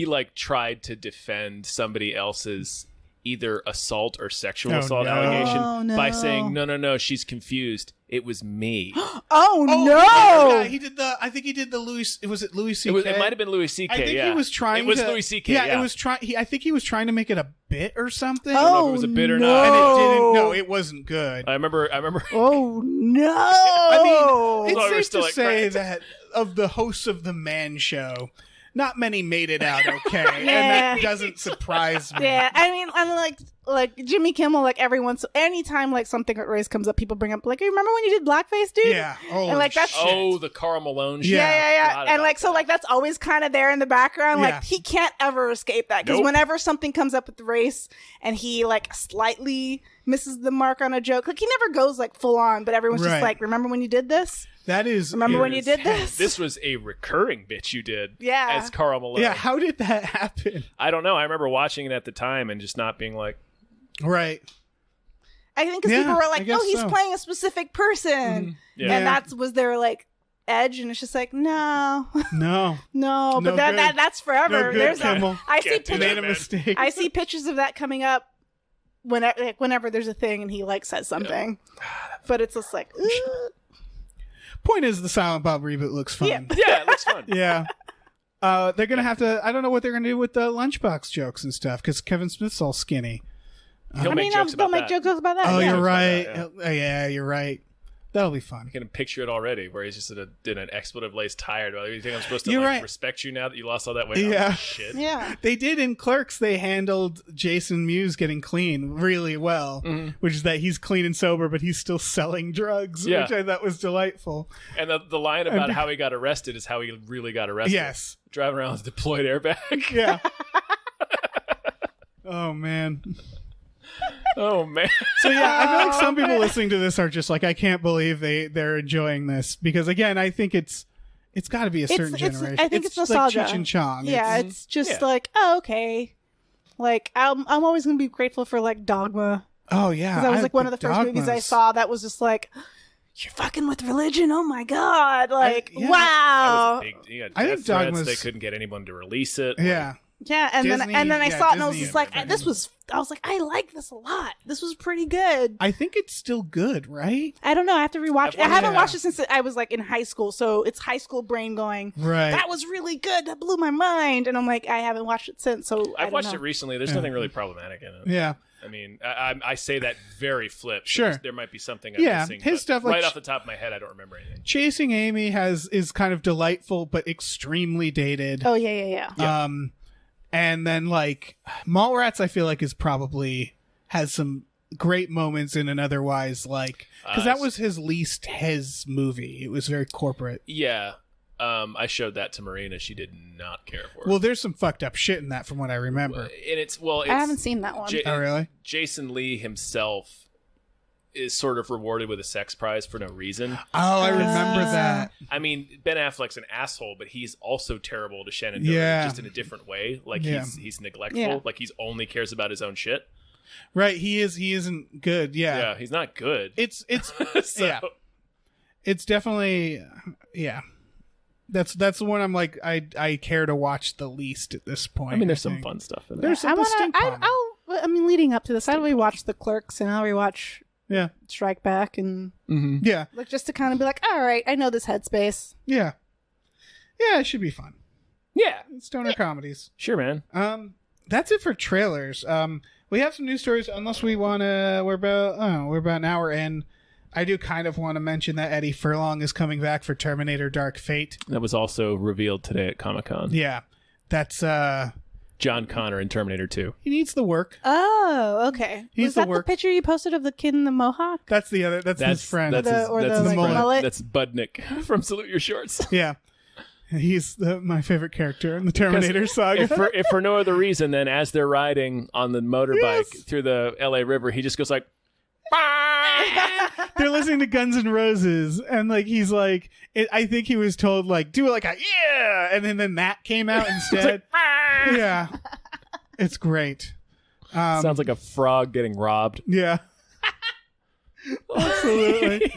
like tried to defend somebody else's either assault or sexual
Oh,
assault
no.
allegation
Oh, no.
by saying no, she's confused. It was me.
Oh,
Yeah,
no!
he did the. I think he did the Louis. Was it Louis C.K.?
It might have been Louis C.K.
I think
yeah.
he was trying.
It was
to,
Louis C.K.
Yeah,
Yeah,
it was trying. I think he was trying to make it a bit or something.
don't know if
Oh,
it was a bit or
no.
not.
and it didn't. No, it wasn't good.
I remember.
Oh no!
I mean,
Well, we're
it's
still
safe to
like
say
friends.
that of the hosts of the Man Show, not many made it out okay, and
Yeah.
that doesn't surprise me.
Yeah, I mean, I'm like Jimmy Kimmel. Like anytime like something with race comes up, people bring up like, remember when you did blackface, dude?
Yeah.
And like that's
shit.
Oh, the Carl Malone shit.
Yeah.
Forgot
And
about
like so like that's always kind of there in the background.
Yeah.
Like he can't ever escape that because
Nope.
whenever something comes up with race and he like slightly misses the mark on a joke, like he never goes like full on, but everyone's
Right.
just like, remember when you did this?
That is.
Remember when you
is-
did this?
This was a recurring bit you did.
Yeah.
As Carl Malone.
Yeah. How did that happen?
I don't know. I remember watching it at the time and just not being like,
Right.
I think because
Yeah,
people were
I
like,
guess
oh, he's
so.
playing a specific person,
yeah.
and that was their like edge, and it's just like no,
No.
no, but
No
that,
good.
that that's forever.
No good,
There's
Kimmel.
I see
Can't do
You
that,
made
pictures.
a
man.
mistake.
I see pictures of that coming up whenever there's a thing and he like says something, but it's just like, ugh.
Point is, the Silent Bob reboot looks fun.
Yeah.
yeah, it looks fun.
Yeah. They're gonna have to. I don't know what they're gonna do with the lunchbox jokes and stuff because Kevin Smith's all skinny.
He'll
I
make
mean,
jokes
they'll
about
make
that.
jokes about that.
Oh,
yeah.
you're
Jokes about
right.
that,
Yeah, you're right. That'll be fun.
I can picture it already, where he's just in an expletive-laced tire. Do you think I'm supposed to
You're right.
respect you now that you lost all that weight?
Yeah.
Oh, shit.
Yeah.
They did in Clerks. They handled Jason Mewes getting clean really well, which is that he's clean and sober, but he's still selling drugs,
Yeah.
which I thought was delightful.
And the line about how he got arrested is how he really got arrested.
Yes.
Driving around with a deployed airbag.
Yeah. Oh, man.
Oh, man.
So, yeah, I feel like some people listening to this are just like, I can't believe they're enjoying this. Because, again, I think it's got to be a certain generation.
I think it's nostalgia.
Like Cheech and Chong.
Yeah, it's just like, oh, okay. Like, I'm always going to be grateful for, like, Dogma.
Oh, yeah.
Because that was, like, one of the first movies I saw that was just like, you're fucking with religion? Oh, my God. Like,
yeah.
wow.
That was a big,
I think Dogma's...
They couldn't get anyone to release it.
Yeah.
Yeah, and
Disney,
then I saw it and I was
Disney
just like,
everything.
I was like, I like this a lot. This was pretty good.
I think it's still good, right?
I don't know. I have to rewatch it. I
I've
haven't
watched-
watched it since I was like in high school, so it's high school brain going,
Right.
that was really good. That blew my mind. And I'm like, I haven't watched it since, so
I've watched it recently. There's nothing really problematic in it.
Yeah.
I mean, I say that very flip.
Sure.
There might be something I'm
Yeah,
missing.
his
but
stuff, like,
right off the top of my head, I don't remember anything.
Chasing Amy is kind of delightful, but extremely dated.
Oh, yeah.
And then like Mallrats, I feel like is probably has some great moments in an otherwise like because that was his least his movie. It was very corporate.
Yeah. I showed that to Marina. She did not care for it.
Well, there's some fucked up shit in that from what I remember.
And it's
I haven't seen that one.
Oh, really?
Jason Lee himself is sort of rewarded with a sex prize for no reason.
Oh, I remember that.
I mean, Ben Affleck's an asshole, but he's also terrible to Shannon Doherty,
Yeah.
just in a different way. Like
Yeah.
he's neglectful.
Yeah.
Like he's only cares about his own shit.
Right, he isn't good.
Yeah,
Yeah.
he's not good.
It's
So-
yeah. It's definitely yeah. That's the one I'm like I care to watch the least at this point.
I mean, there's some
think.
fun stuff in there.
There's some stink bomb.
I mean, leading up to this, I'll rewatch The Clerks and I'll rewatch
Yeah.
Strike Back and
Yeah.
like just to kind of be like, all right, I know this headspace.
Yeah. Yeah, it should be fun.
Yeah,
Stoner comedies.
sure, man.
That's it for trailers. We have some news stories. Unless we want to, we're about an hour in. I do kind of want to mention that Eddie Furlong is coming back for Terminator: Dark Fate.
That was also revealed today at Comic-Con.
Yeah, that's
John Connor in Terminator 2.
he needs the work.
Oh, okay.
He's
Was
the
that
work-
the picture you posted of the kid in the mohawk?
That's the other. That's his friend.
That's his,
Or
that's
the,
his
like,
friend.
mullet?
That's Budnick from Salute Your Shorts.
Yeah, he's my favorite character in the Terminator saga.
If for no other reason than as they're riding on the motorbike
Yes.
through the LA River, he just goes like,
They're listening to Guns N' Roses, and like he's like, I think he was told like do it like a yeah, and then that came out instead. Yeah, it's great.
sounds like a frog getting robbed.
Yeah, absolutely.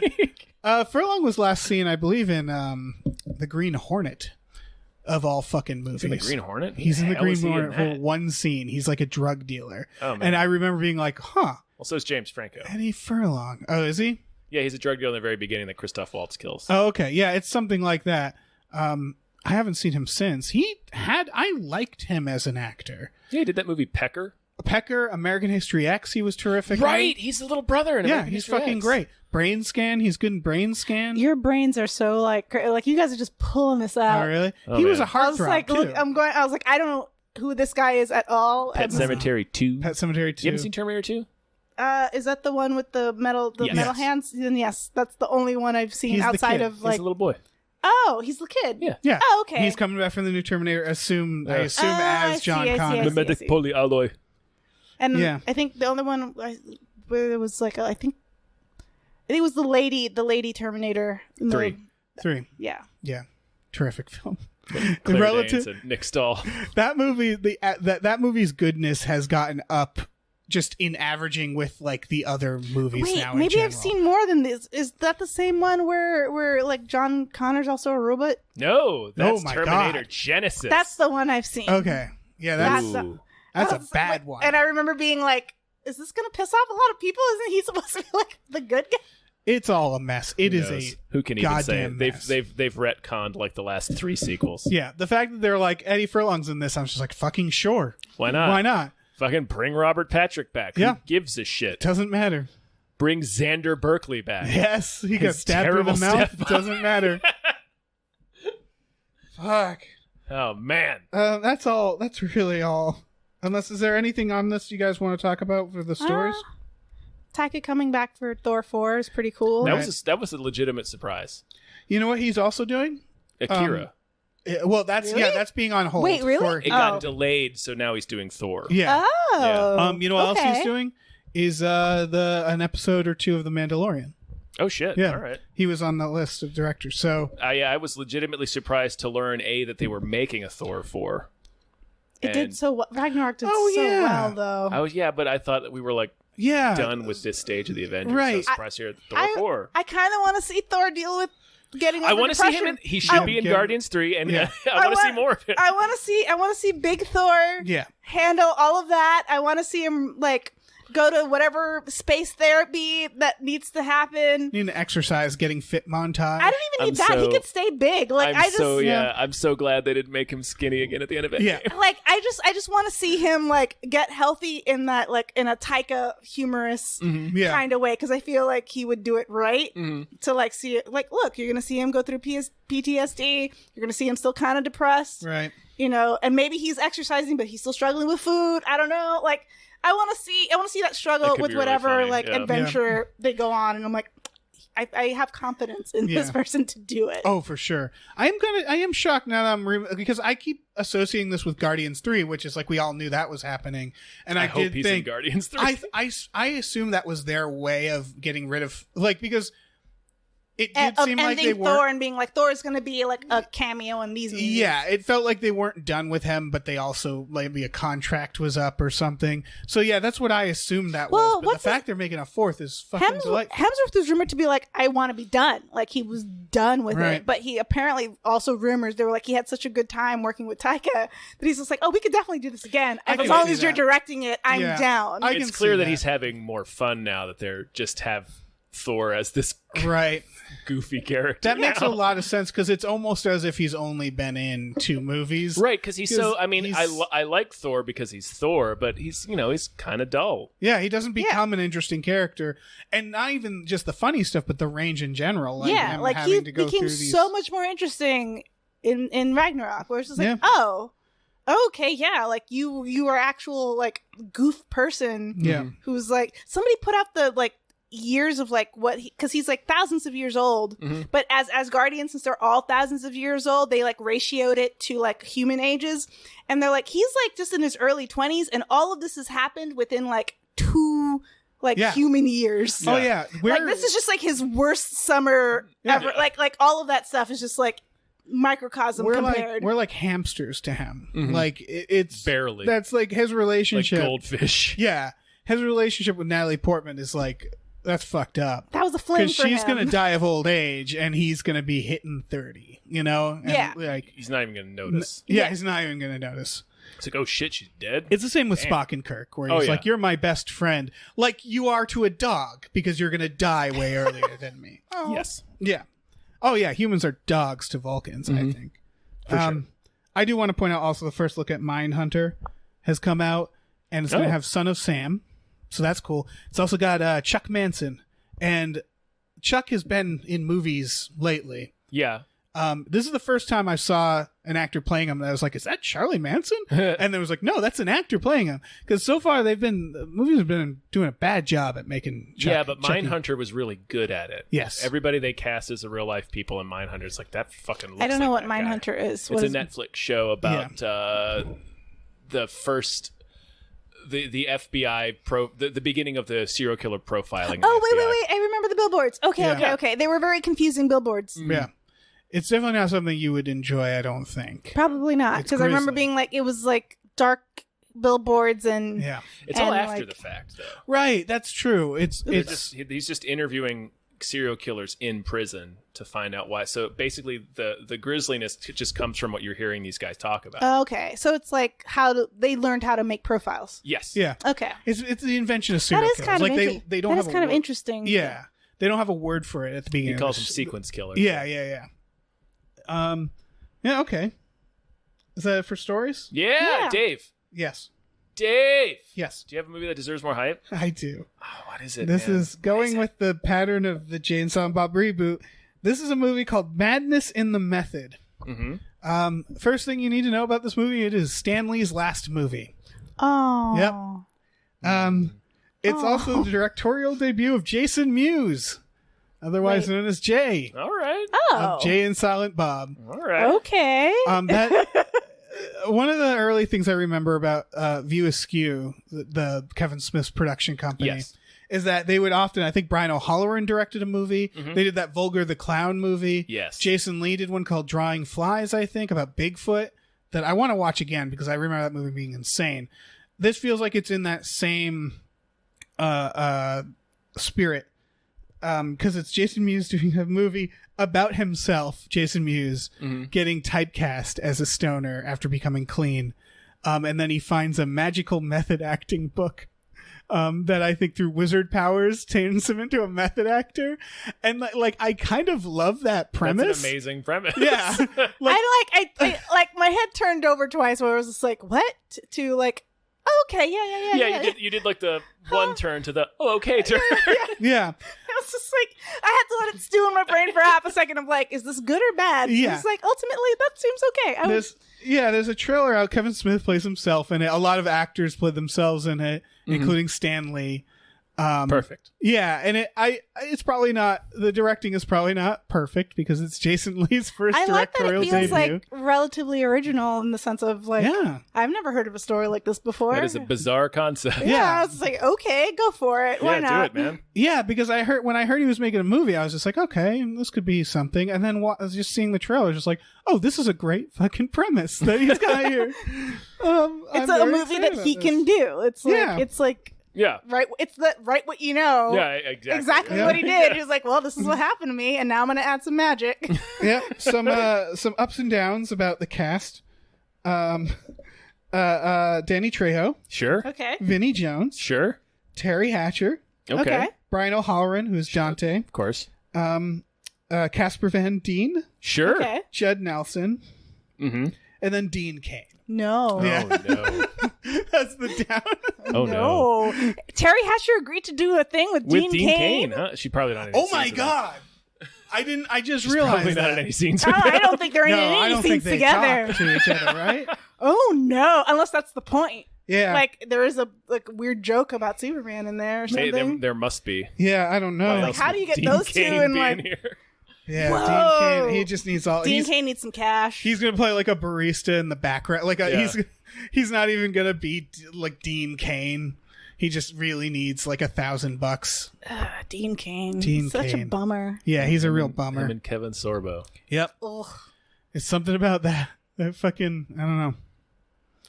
Furlong was last seen, I believe, in the Green Hornet. Of all fucking movies,
He's in the Green Hornet.
He's in the
Hell
Green
is he in
Hornet for
that?
one scene. He's like a drug dealer,
Oh, man.
and I remember being like, "Huh,
Well, so is James Franco.
Eddie Furlong? Oh, is he?
Yeah, he's a drug dealer in the very beginning that Christoph Waltz kills.
Oh, okay, yeah, it's something like that." I haven't seen him since. I liked him as an actor.
Yeah, he did that movie Pecker.
Pecker, American History X, he was terrific. in.
Right, he's the little brother in
Yeah,
American
he's
History
fucking
X.
great. Brain Scan, he's good in Brain Scan.
Your brains are so like you guys are just pulling this out.
Oh, really?
Oh,
he was
man.
a
I was
heartthrob
like,
too.
look, I was like, I don't know who this guy is at all.
Pet
And-
Cemetery 2.
Pet Cemetery 2.
You haven't seen Terminator 2?
Is that the one with the metal
Yes.
metal
Yes.
hands? Then yes, that's the only one I've seen
He's the
outside
kid.
of
He's
like.
a little boy.
Oh, he's the kid.
Yeah.
Yeah.
Oh, okay.
He's coming back from the new Terminator. I assume
Yeah.
as
I
John
see, I see,
Connor.
I see.
Mimetic polyalloy.
And
Yeah.
I think the only one where there was like I think it was the lady Terminator. in the-
3.
3.
Yeah.
Yeah. Terrific film.
Claire
relative-
Danes and Nick Stahl.
That movie, that movie's goodness has gotten up just in averaging with like the other movies
Wait,
now. in
maybe I've
general.
seen more than this. Is that the same one where like John Connor's also a robot?
No, that's
Oh my
Terminator
God.
Genesis.
That's the one I've seen.
Okay. Yeah, that's
That's
Ooh.
a
I was
bad
like-
one.
And I remember being like, "Is this gonna piss off a lot of people? Isn't he supposed to be like the good guy?"
It's all a mess. It
Who
is
knows?
a
Who can even say
goddamn
it?
mess.
They've retconned like the last 3 sequels.
yeah. The fact that they're like Eddie Furlong's in this, I'm just like fucking sure.
Why not?
Why not?
Fucking bring Robert Patrick back.
Yeah.
Who gives a shit?
Doesn't matter.
bring Xander Berkeley back.
Yes, he got
His
stabbed in the
terrible
mouth. It
stepfather.
doesn't matter. Fuck.
Oh man.
That's all. That's really all. Unless, is there anything on this you guys want to talk about for the stories?
Taika coming back for Thor 4 is pretty cool.
That was a legitimate surprise.
You know what he's also doing?
Akira.
Well, that's
Really?
that's being on hold.
Wait, really?
for-
It got delayed, so now he's doing Thor.
yeah.
Oh.
You know what else
okay.
he's doing? Is an episode or two of The Mandalorian.
Oh shit.
Yeah.
All right.
He was on the list of directors. So
I was legitimately surprised to learn that they were making a Thor 4.
It did so well. Ragnarok did
Oh,
so
yeah.
well, though.
But I thought that we were like
yeah,
done with this stage of the Avengers.
Right.
So I was surprised to hear Thor 4.
I kind of want to see Thor deal with getting over
I want to see
depression.
him. He should be in
Yeah.
Guardians 3, and
Yeah.
I want to see more of it.
I want to see Big Thor
yeah.
handle all of that. I want to see him like go to whatever space therapy that needs to happen.
Need an exercise, getting fit montage.
I don't even need
I'm
that. He
so-
could stay big. Like
I'm so glad they didn't make him skinny again at the end of Endgame.
Yeah.
like I just want to see him like get healthy in that like in a Taika humorous
Yeah.
kind of way, because I feel like he would do it right to like see it. Like, look, you're gonna see him go through PTSD. You're gonna see him still kind of depressed,
Right.
you know, and maybe he's exercising, but he's still struggling with food. I don't know. Like, I want to see that struggle
That could
with
be really
whatever
funny,
like
yeah.
adventure they go on, and I'm like, I have confidence in this
Yeah.
person to do it.
Oh, for sure. I am shocked now that because I keep associating this with Guardians 3, which is like we all knew that was happening, and I
hope
did
he's
think
in Guardians 3.
I assume that was their way of getting rid of because it did
Of
seem like
ending
they
Thor
weren't.
and being like, Thor is going to be like a cameo in these movies.
Yeah, it felt like they weren't done with him, but they also maybe a contract was up or something. So yeah, that's what I assumed that
Well,
was. But the
what's
fact they're making a fourth is fucking delightful.
Hemsworth was rumored to be like, I want to be done. Like, he was done with
Right.
it. But he apparently also rumors, they were like, he had such a good time working with Taika that he's just like, oh, we could definitely do this again.
I
And as
can
long
see
as you're
that.
directing it, I'm
Yeah.
down.
I can
It's clear
see
that
that.
he's having more fun now that they're just have Thor as this
Right.
goofy character.
That makes a
now.
lot of sense because it's almost as if he's only been in 2 movies.
Right, because he's so. I mean,
he's-
I like Thor because he's Thor, but he's kind of dull.
Yeah, he doesn't become an interesting character, and not even just the funny stuff, but the range in general. Like
yeah,
him
like
having
he
to go
became
through these.
so much more interesting in Ragnarok, where it's just like,
Yeah.
oh, okay, yeah, like you are actual like goof person.
Yeah.
Who's like, somebody put out the like years of like what because he's like thousands of years old, but as Guardians, since they're all thousands of years old, they like ratioed it to like human ages, and they're like, he's like just in his early 20s, and all of this has happened within like 2 like
Yeah.
human years.
Oh yeah,
Like, this is just like his worst summer ever. Like all of that stuff is just like microcosm compared.
we're like hamsters to him. Like it's
Barely.
That's like his
Like
relationship.
goldfish.
Yeah, his relationship with Natalie Portman is like that's fucked up.
That was a fling
Because
for
she's
him.
gonna die of old age, and he's gonna be hitting 30. You know? And
Yeah.
Like,
He's not even going to notice.
yeah, he's not even gonna notice.
It's like, oh shit, she's dead.
It's the same with
Damn.
Spock and Kirk, where
Oh,
he's
yeah.
like, "You're my best friend," like you are to a dog, because you're gonna die way earlier than me.
Yes.
Yeah. Oh yeah, humans are dogs to Vulcans, I think. I do want to point out also the first look at Mindhunter has come out, and it's going to have Son of Sam, so that's cool. It's also got Chuck Manson, and Chuck has been in movies lately.
Yeah.
This is the first time I saw an actor playing him that I was like, is that Charlie Manson? And there was like, no, that's an actor playing him. Because so far the movies have been doing a bad job at making Chuck.
Yeah, but
Chucky.
Mindhunter was really good at it.
Yes.
Everybody they cast as the real life people in Mindhunter, it's like, that fucking looks
I don't know
like
what
that guy.
Mindhunter is.
It's
What
a
is
Netflix show about the first... The FBI the beginning of the serial killer profiling.
Oh,
of the FBI.
wait. I remember the billboards. Okay,
Yeah.
okay. They were very confusing billboards.
Yeah. It's definitely not something you would enjoy, I don't think.
Probably not.
It's
Because I remember
grisly.
being like, it was like dark billboards and.
Yeah.
It's all
and,
after
like-
the fact, though.
Right, that's true. It's
He's just interviewing serial killers in prison to find out why. So basically, the grisliness just comes from what you're hearing these guys talk about.
Okay, so it's like they learned how to make profiles.
Yes.
yeah.
Okay.
It's the invention of
That
serial
is
killers.
kind of
Like
interesting.
they don't
That is
have
kind
a
of
word.
interesting.
Yeah. They don't have a word for it at the beginning.
He calls them
of this.
sequence killers.
Yeah. Yeah, okay. Is that it for stories?
Yeah,
Yeah.
Dave.
Yes.
Dave.
Yes,
Do you have a movie that deserves more hype?
I do.
Oh, what is it?
This
man?
is going with the pattern of the Jay and Silent Bob reboot. This is a movie called Madness in the Method.
Mm-hmm.
First thing you need to know about this movie, it is Stan Lee's last movie.
Oh.
Yep. It's also the directorial debut of Jason Mewes, otherwise known as Jay.
All right.
Oh.
Of Jay and Silent Bob.
All right.
Okay.
That one of the early things I remember about View Askew, the Kevin Smith's production company,
Yes.
is that they would often, I think Brian O'Halloran directed a movie.
Mm-hmm.
They did that Vulgar the Clown movie.
Yes.
Jason Lee did one called Drawing Flies, I think, about Bigfoot that I want to watch again because I remember that movie being insane. This feels like it's in that same spirit because it's Jason Mewes doing a movie about himself, Jason Mewes, getting typecast as a stoner after becoming clean. And then he finds a magical method acting book that I think through wizard powers turns him into a method actor. And like I kind of love that premise.
That's an amazing premise.
Yeah.
I like my head turned over twice where I was just like, what? To like, oh, okay, yeah.
You did like the one turn to the okay turn.
Yeah.
I was just like, I had to let it stew in my brain for half a second of like, is this good or bad?
Yeah.
It's like, ultimately, that seems okay.
There's a trailer out. Kevin Smith plays himself in it. A lot of actors play themselves in it, including Stan Lee.
Perfect.
Yeah, and it's probably not, the directing is probably not perfect because it's Jason Lee's first
I like that
directorial
it feels
debut.
like relatively original in the sense of like,
Yeah.
I've never heard of a story like this before.
That is a bizarre concept.
Yeah, I was like, okay, go for it. Why
Yeah,
not?
do it, man.
Yeah, because when I heard he was making a movie, I was just like, okay, this could be something. And then I was just seeing the trailer, just like, oh, this is a great fucking premise that he's got here.
It's a movie that he can do. It's like, it's like,
Yeah.
right. It's right what you know.
Yeah, exactly.
Exactly
Yeah.
what he did. He was like, well, this is what happened to me, and now I'm going to add some magic.
Yeah, some ups and downs about the cast. Danny Trejo,
Sure.
Okay.
Vinnie Jones,
Sure.
Terry Hatcher,
Okay.
Brian O'Halloran, who's Dante,
Of course.
Casper Van Dien,
Sure.
Okay.
Judd Nelson,
Mm-hmm.
and then Dean Cain.
No.
Yeah.
Oh, no.
That's the down.
Oh, no.
No. Terry Hatcher agreed to do a thing with
With
Dean Cain.
huh? She probably not in any
Oh my
scenes with him.
god! I just
She's
realized
probably not in
that.
any scenes
Oh,
with him.
I don't think they're in
No, I
any
don't
scenes
think they
together.
talk to each other, right?
Oh no! Unless that's the point.
Yeah.
Like there is a weird joke about Superman in there or
Hey,
something.
there must be.
Yeah, I don't know.
Why
Like,
else
how
would
do you get
Dean
those two
Cain
in,
be
like-
here?
Yeah,
Whoa.
Dean Cain. He just needs all.
Dean Cain needs some cash.
He's gonna play like a barista in the background. Like
Yeah.
he's not even gonna be like Dean Cain. He just really needs like $1,000.
Dean Cain.
Dean
Such
Cain.
a bummer.
Yeah, he's a real
Him
bummer.
and Kevin Sorbo
Yep.
Ugh.
It's something about that. That fucking, I don't know.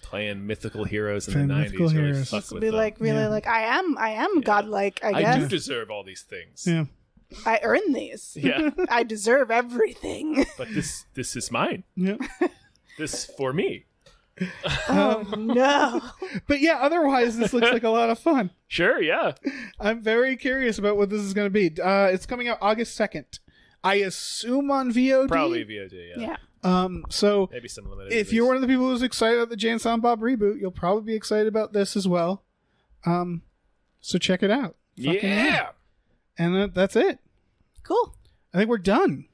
playing mythical heroes in
Playing
the 90s.
mythical
Really
heroes.
fuck
This
with
would be
them.
like really
Yeah.
like I am godlike. I
I
guess
do deserve all these things.
Yeah.
I earned these.
Yeah.
I deserve everything.
But this is mine.
Yeah.
This for me.
Oh no!
But yeah, otherwise this looks like a lot of fun.
Sure, yeah.
I'm very curious about what this is going to be. It's coming out August 2nd. I assume on VOD.
Probably VOD, yeah.
Yeah.
So
Maybe some limited
if you're one of the people who's excited about the Jay and Silent Bob reboot, you'll probably be excited about this as well. So check it out. Fucking
Yeah.
And that's it.
Cool.
I think we're done.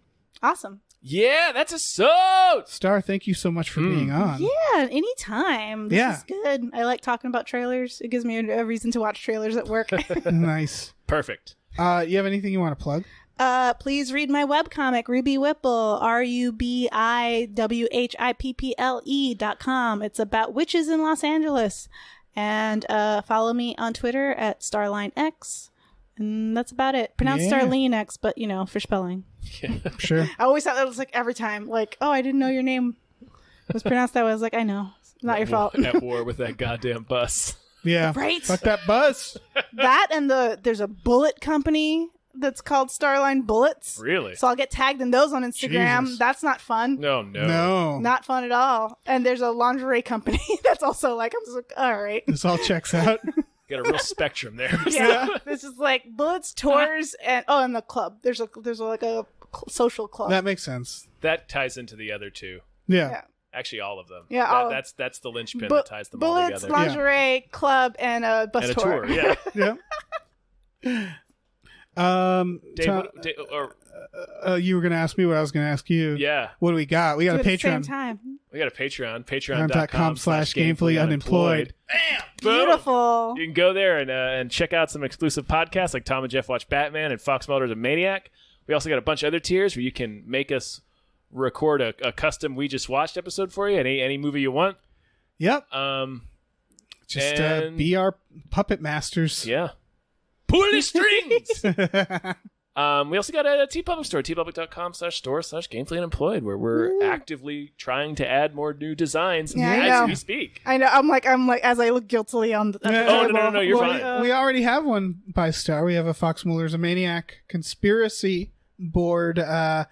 Awesome.
Yeah, that's a so.
Star, thank you so much for being on.
Yeah. Anytime. This
Yeah.
is good. I like talking about trailers. It gives me a reason to watch trailers at work.
Nice.
Perfect.
You have anything you want to plug?
Please read my webcomic, Ruby Whipple, RubiWhipple.com. It's about witches in Los Angeles. And follow me on Twitter at Starline X. And that's about it. Pronounced
Yeah.
Starline X, but, you know, for spelling.
Sure.
I always thought that was like every time, like, oh, I didn't know your name was pronounced that way. I was like, I know. It's not your fault.
At war with that goddamn bus.
Yeah.
Right?
Fuck that bus.
That and there's a bullet company that's called Starline Bullets.
Really?
So I'll get tagged in those on Instagram.
Jesus.
That's not fun.
No.
No.
Not fun at all. And there's a lingerie company that's also like, I'm just like, all right.
This all checks out.
Got a real spectrum there.
Yeah. This is like bullets, tours, and the club. There's like a social club.
That makes sense.
That ties into the other two.
Yeah.
Yeah.
Actually, all of them.
Yeah,
that's the linchpin that ties them all
bullets,
together.
lingerie, club, and a bus
And a
tour.
tour, yeah.
Dave, you were going to ask me what I was going to ask you.
Yeah.
What do we got? We got
Do
a
it at the same
Patreon.
time.
We got a Patreon.
Patreon.com/gamefully unemployed.
Bam!
Beautiful.
You can go there and check out some exclusive podcasts like Tom and Jeff Watch Batman and Fox Mulder's a Maniac. We also got a bunch of other tiers where you can make us record a custom We Just Watched episode for you, any movie you want.
Yep. Just be our puppet masters.
Yeah. Pull the strings! We also got a TeePublic store, tpublic.com/store/gamefully unemployed, where we're actively trying to add more new designs as we speak.
I know. I'm like, as I look guiltily on the table.
No, you're fine.
We already have one by Star. We have a Fox Mulder's a Maniac conspiracy board, parody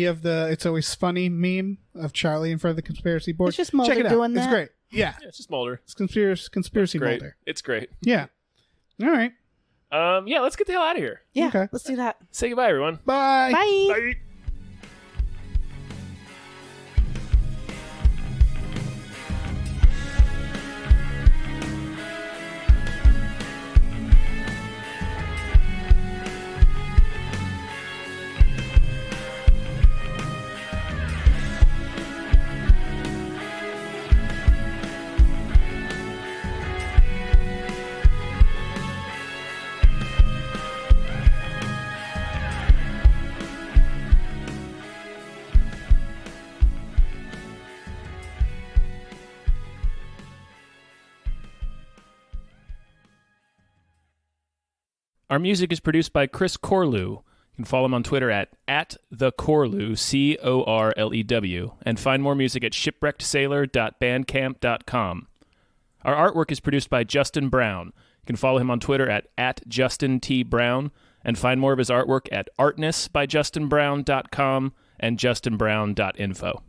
of the "It's Always Funny" meme of Charlie in front of the conspiracy board.
It's just Mulder
Check it out.
doing
It's
that.
great. Yeah,
It's just Mulder.
it's conspiracy
Great.
Mulder.
It's great.
Yeah. All right.
Yeah, let's get the hell out of here.
Yeah,
Okay.
let's do that.
Say goodbye, everyone.
Bye.
Bye.
Bye. Our music is produced by Chris Corlew. You can follow him on Twitter at @thecorlew, CORLEW, and find more music at shipwreckedsailor.bandcamp.com. Our artwork is produced by Justin Brown. You can follow him on Twitter at @JustinTBrown, and find more of his artwork at artnessbyjustinbrown.com and justinbrown.info.